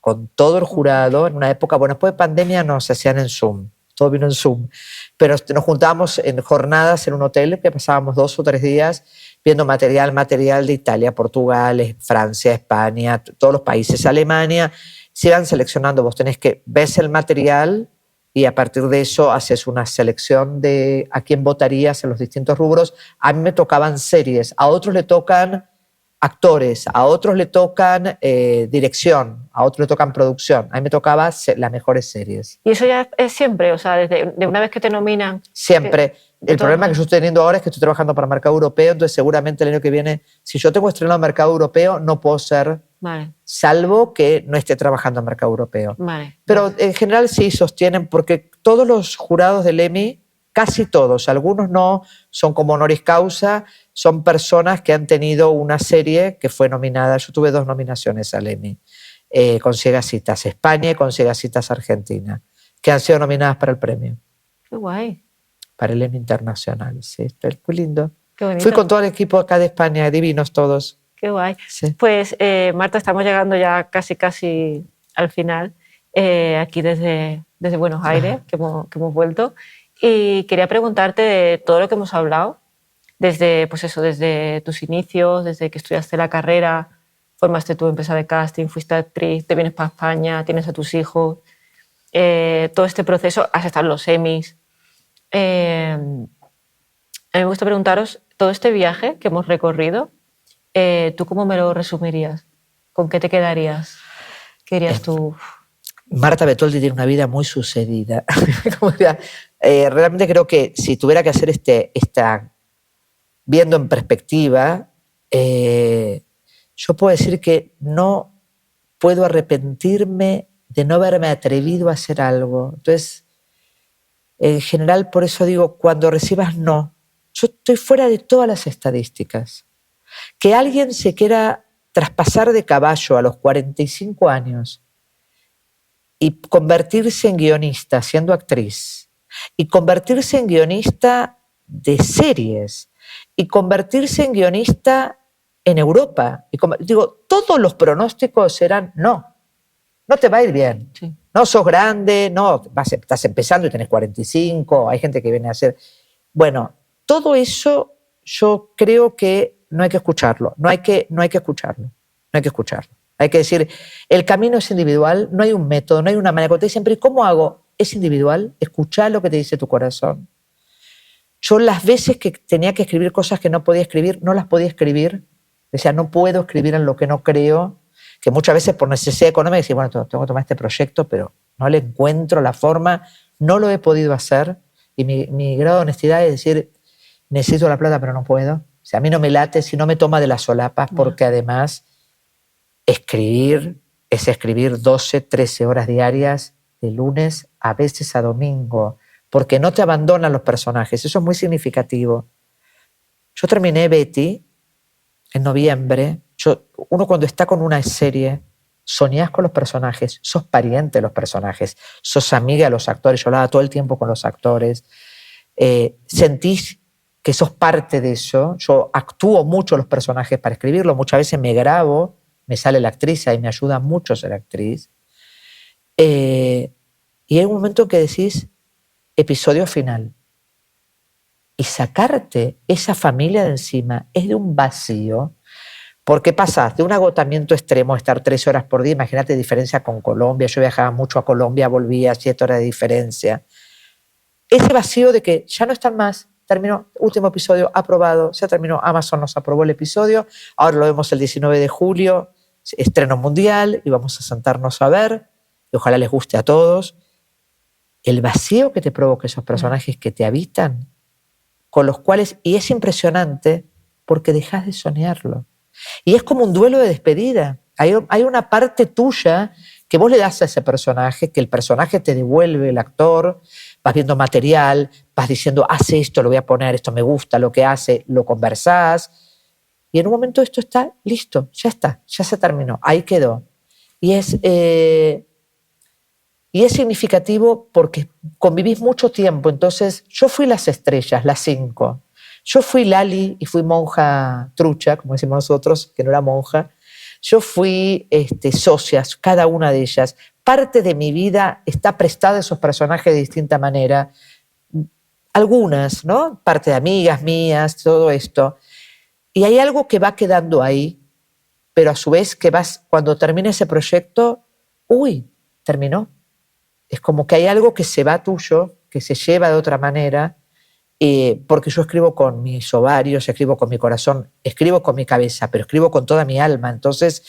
con todo el jurado. En una época, bueno, después de pandemia no, se hacían en Zoom, todo vino en Zoom, pero nos juntábamos en jornadas en un hotel que pasábamos 2 o 3 días viendo material de Italia, Portugal, Francia, España, todos los países, Alemania. Se iban seleccionando, vos ves el material y a partir de eso haces una selección de a quién votarías en los distintos rubros. A mí me tocaban series, a otros le tocan actores, a otros le tocan dirección, a otros le tocan producción. A mí me tocaba las mejores series. ¿Y eso ya es siempre? O sea, desde de una vez que te nominan... Siempre. El problema que yo estoy teniendo ahora es que estoy trabajando para el mercado europeo, entonces seguramente el año que viene, si yo tengo estrenado en el mercado europeo, no puedo ser, salvo que no esté trabajando en el mercado europeo. Pero en general sí sostienen, porque todos los jurados del Emmy, casi todos, algunos no, son como honoris causa, son personas que han tenido una serie que fue nominada. Yo tuve 2 nominaciones al Emmy, con Ciegas Citas España y con Ciegas Citas Argentina, que han sido nominadas para el premio. ¡Qué guay! Para el Emmy Internacional, sí, está muy lindo. Qué bonito. Fui con todo el equipo acá de España, divinos todos. Qué guay. Sí. Pues Marta, estamos llegando ya casi al final, aquí desde Buenos Aires, que hemos vuelto, y quería preguntarte de todo lo que hemos hablado, desde tus inicios, desde que estudiaste la carrera, formaste tu empresa de casting, fuiste actriz, te vienes para España, tienes a tus hijos, todo este proceso, has estado en los Emmys. A mí me gusta preguntaros, todo este viaje que hemos recorrido, ¿tú cómo me lo resumirías? ¿Con qué te quedarías? ¿Qué dirías tú? Marta Betoldi tiene una vida muy sucedida. Realmente creo que si tuviera que hacer viendo en perspectiva, yo puedo decir que no puedo arrepentirme de no haberme atrevido a hacer algo. Entonces, en general, por eso digo, cuando recibas no, yo estoy fuera de todas las estadísticas. Que alguien se quiera traspasar de caballo a los 45 años y convertirse en guionista siendo actriz, y convertirse en guionista de series, y convertirse en guionista en Europa. Digo, todos los pronósticos eran no te va a ir bien. Sí. No sos grande, no, estás empezando y tenés 45, hay gente que viene a hacer... Bueno, todo eso yo creo que no hay que escucharlo, no hay que escucharlo. Hay que decir, el camino es individual, no hay un método, no hay una manera. Cuando te dicen, pero ¿cómo hago? Es individual, escuchá lo que te dice tu corazón. Yo las veces que tenía que escribir cosas que no podía escribir, no las podía escribir. Decía, no puedo escribir en lo que no creo, que muchas veces por necesidad económica decía, bueno, tengo que tomar este proyecto, pero no le encuentro la forma, no lo he podido hacer. Y mi grado de honestidad es decir, necesito la plata, pero no puedo. O sea, a mí no me late, si no me toma de las solapas, porque además escribir es escribir 12, 13 horas diarias, de lunes a veces a domingo, porque no te abandonan los personajes. Eso es muy significativo. Yo terminé Betty en noviembre. Uno cuando está con una serie, soñás con los personajes, sos pariente de los personajes, sos amiga de los actores. Yo hablaba todo el tiempo con los actores. Sentís que sos parte de eso. Yo actúo mucho los personajes para escribirlo. Muchas veces me grabo, me sale la actriz y me ayuda mucho ser actriz. Y hay un momento en que decís, episodio final. Y sacarte esa familia de encima es de un vacío, porque pasás de un agotamiento extremo, estar 3 horas por día, imagínate diferencia con Colombia, yo viajaba mucho a Colombia, volvía 7 horas de diferencia. Ese vacío de que ya no están más, terminó, último episodio aprobado, se terminó, Amazon nos aprobó el episodio, ahora lo vemos el 19 de julio, estreno mundial y vamos a sentarnos a ver, y ojalá les guste a todos. El vacío que te provoca esos personajes que te habitan, con los cuales, y es impresionante porque dejas de soñarlo. Y es como un duelo de despedida. Hay una parte tuya que vos le das a ese personaje, que el personaje te devuelve, el actor, vas viendo material, vas diciendo, hace esto, lo voy a poner, esto me gusta, lo que hace, lo conversás, y en un momento esto está listo, ya está, ya se terminó, ahí quedó. Y es significativo porque convivís mucho tiempo. Entonces, yo fui las estrellas, las 5. Yo fui Lali y fui monja trucha, como decimos nosotros, que no era monja. Yo fui socias, cada una de ellas. Parte de mi vida está prestada a esos personajes de distinta manera. Algunas, ¿no? Parte de amigas mías, todo esto. Y hay algo que va quedando ahí, pero a su vez que cuando termine ese proyecto, terminó. Es como que hay algo que se va tuyo, que se lleva de otra manera, porque yo escribo con mis ovarios, escribo con mi corazón, escribo con mi cabeza, pero escribo con toda mi alma. Entonces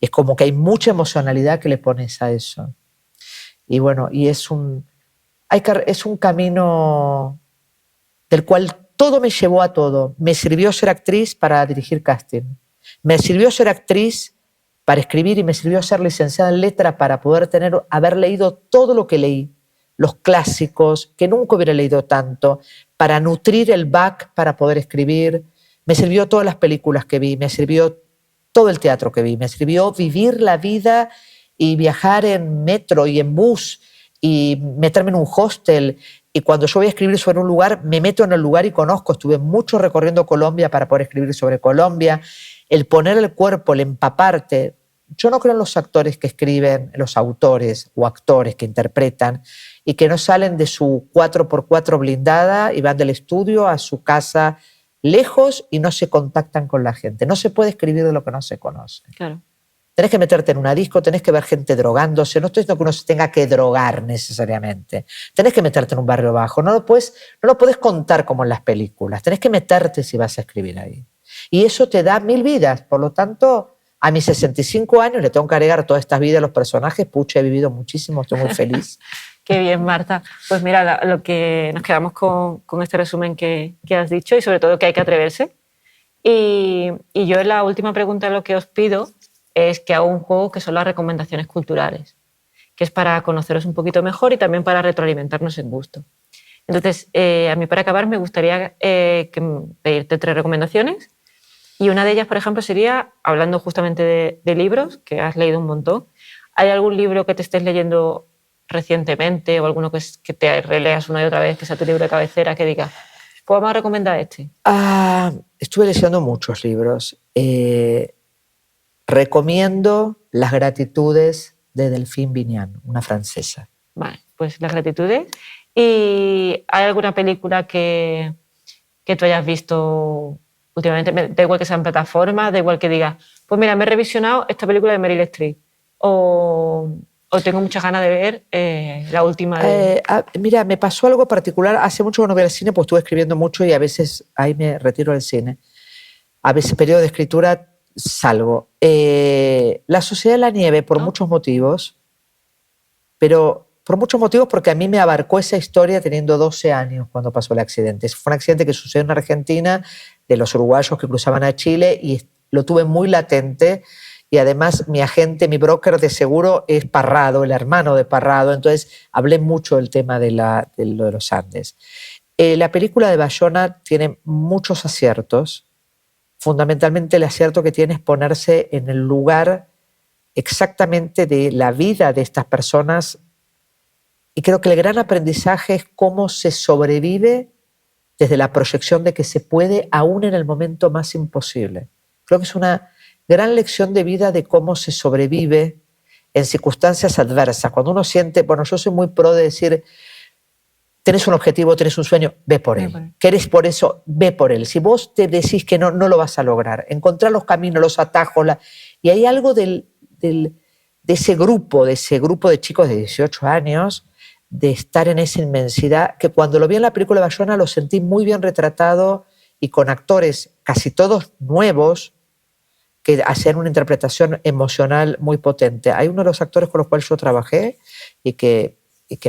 es como que hay mucha emocionalidad que le pones a eso. Y bueno, y es un camino del cual todo me llevó a todo. Me sirvió ser actriz para dirigir casting. Me sirvió ser actriz para escribir y me sirvió ser licenciada en letra para poder haber leído todo lo que leí, los clásicos, que nunca hubiera leído tanto, para nutrir el back para poder escribir. Me sirvió todas las películas que vi, me sirvió todo el teatro que vi, me sirvió vivir la vida y viajar en metro y en bus y meterme en un hostel. Y cuando yo voy a escribir sobre un lugar, me meto en el lugar y conozco. Estuve mucho recorriendo Colombia para poder escribir sobre Colombia. El poner el cuerpo, el empaparte. Yo no creo en los actores que escriben, los autores o actores que interpretan y que no salen de su 4x4 blindada y van del estudio a su casa lejos y no se contactan con la gente. No se puede escribir de lo que no se conoce. Claro. Tenés que meterte en una disco, tenés que ver gente drogándose. No estoy diciendo que uno se tenga que drogar necesariamente. Tenés que meterte en un barrio bajo. No lo podés contar como en las películas. Tenés que meterte si vas a escribir ahí. Y eso te da 1000 vidas. Por lo tanto, a mis 65 años le tengo que agregar todas estas vidas a los personajes. Pucha, he vivido muchísimo, estoy muy feliz. Qué bien, Marta. Pues mira, lo que nos quedamos con este resumen que has dicho y sobre todo que hay que atreverse. Y yo en la última pregunta lo que os pido es que hago un juego que son las recomendaciones culturales, que es para conoceros un poquito mejor y también para retroalimentarnos en gusto. Entonces, a mí para acabar me gustaría pedirte 3 recomendaciones y una de ellas, por ejemplo, sería, hablando justamente de libros, que has leído un montón, ¿hay algún libro que te estés leyendo recientemente o alguno que te releas una y otra vez, que sea tu libro de cabecera, que digas, pues vamos a recomendar este? Estuve leyendo muchos libros. Recomiendo Las gratitudes de Delphine Vignan, una francesa. Vale, pues Las gratitudes. ¿Y hay alguna película que tú hayas visto últimamente? Da igual que sea en plataforma, da igual que digas, pues mira, me he revisionado esta película de Meryl Streep o tengo muchas ganas de ver la última de... Mira, me pasó algo particular. Hace mucho que no voy al cine, pues estuve escribiendo mucho y a veces ahí me retiro del cine. A veces periodo de escritura salgo. La Sociedad de la Nieve, por muchos motivos, pero por muchos motivos porque a mí me abarcó esa historia teniendo 12 años cuando pasó el accidente. Fue un accidente que sucedió en Argentina, de los uruguayos que cruzaban a Chile, y lo tuve muy latente. Y además mi agente, mi broker de seguro es Parrado, el hermano de Parrado, entonces hablé mucho del tema de lo de los Andes. La película de Bayona tiene muchos aciertos. Fundamentalmente el acierto que tiene es ponerse en el lugar exactamente de la vida de estas personas, y creo que el gran aprendizaje es cómo se sobrevive desde la proyección de que se puede aún en el momento más imposible. Creo que es una gran lección de vida de cómo se sobrevive en circunstancias adversas. Cuando uno siente, bueno, yo soy muy pro de decir, tenés un objetivo, tenés un sueño, ve por él. ¿Querés por eso? Ve por él. Si vos te decís que no, no lo vas a lograr. Encontrar los caminos, los atajos. Y hay algo de ese grupo de chicos de 18 años, de estar en esa inmensidad, que cuando lo vi en la película de Bayona lo sentí muy bien retratado y con actores casi todos nuevos que hacían una interpretación emocional muy potente. Hay uno de los actores con los cuales yo trabajé y que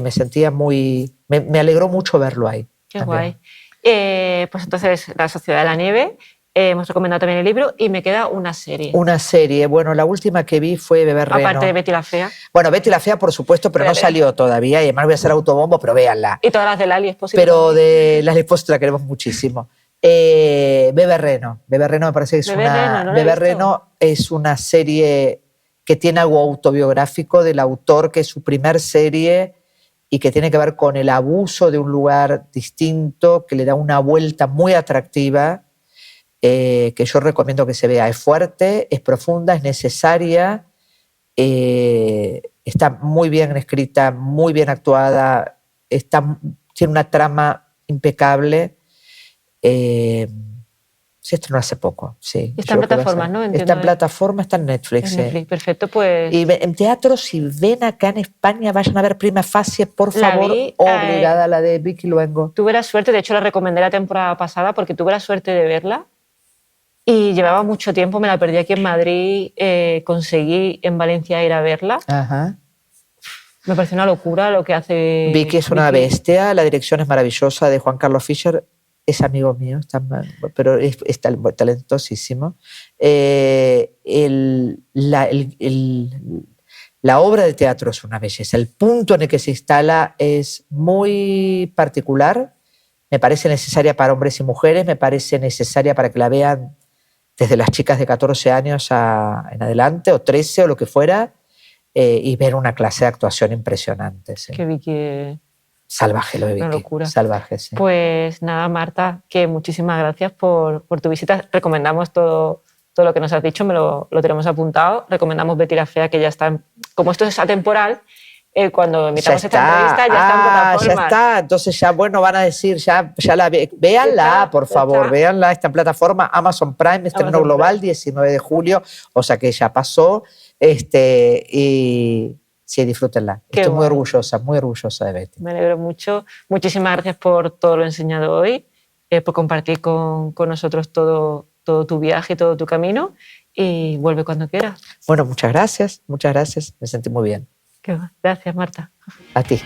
me sentía muy... Me alegró mucho verlo ahí. Qué también. Guay. Pues entonces, La Sociedad de la Nieve, hemos recomendado también el libro y me queda una serie. Una serie. Bueno, la última que vi fue Beber Reno. Aparte de Betty la Fea. Bueno, Betty la Fea, por supuesto, pero no salió todavía y además voy a hacer autobombo, pero véanla. Y todas las de Lali Espósito. Pero de Lali Espósito la queremos muchísimo. Beber Reno. Beber Reno me parece que es Beber Reno es una serie que tiene algo autobiográfico del autor, que es su primer serie y que tiene que ver con el abuso de un lugar distinto, que le da una vuelta muy atractiva, que yo recomiendo que se vea. Es fuerte, es profunda, es necesaria, está muy bien escrita, muy bien actuada, tiene una trama impecable. Se estrenó hace poco, sí. Y está en plataformas, ¿no? Está en plataforma, está en Netflix. En Netflix, perfecto, pues... Y en teatro, si ven acá en España, vayan a ver Prima Facie, por favor, vi, obligada, la de Vicky Luengo. Tuve la suerte, de hecho la recomendé la temporada pasada porque tuve la suerte de verla y llevaba mucho tiempo, me la perdí aquí en Madrid, conseguí en Valencia ir a verla. Ajá. Me pareció una locura lo que hace Vicky es una bestia, la dirección es maravillosa, de Juan Carlos Fischer, es amigo mío, pero es talentosísimo. La obra de teatro es una belleza, el punto en el que se instala es muy particular, me parece necesaria para hombres y mujeres, me parece necesaria para que la vean desde las chicas de 14 años en adelante, o 13 o lo que fuera, y ver una clase de actuación impresionante. Sí. Que Vicky... Salvaje lo de Vicky. Una locura. Salvaje, sí. Pues nada, Marta, que muchísimas gracias por tu visita. Recomendamos todo lo que nos has dicho, lo tenemos apuntado. Recomendamos Betty la Fea, que ya está, como esto es atemporal, cuando emitamos esta entrevista ya está en plataformas. Ya está, entonces ya, bueno, van a decir, véanla, por favor, véanla, esta plataforma, Amazon Prime, estreno global, 19 de julio, o sea que ya pasó, y sí, disfrútenla. Estoy muy orgullosa de Betty. Me alegro mucho. Muchísimas gracias por todo lo enseñado hoy, por compartir con nosotros todo tu viaje, todo tu camino, y vuelve cuando quieras. Bueno, muchas gracias, me sentí muy bien. Gracias, Marta. A ti.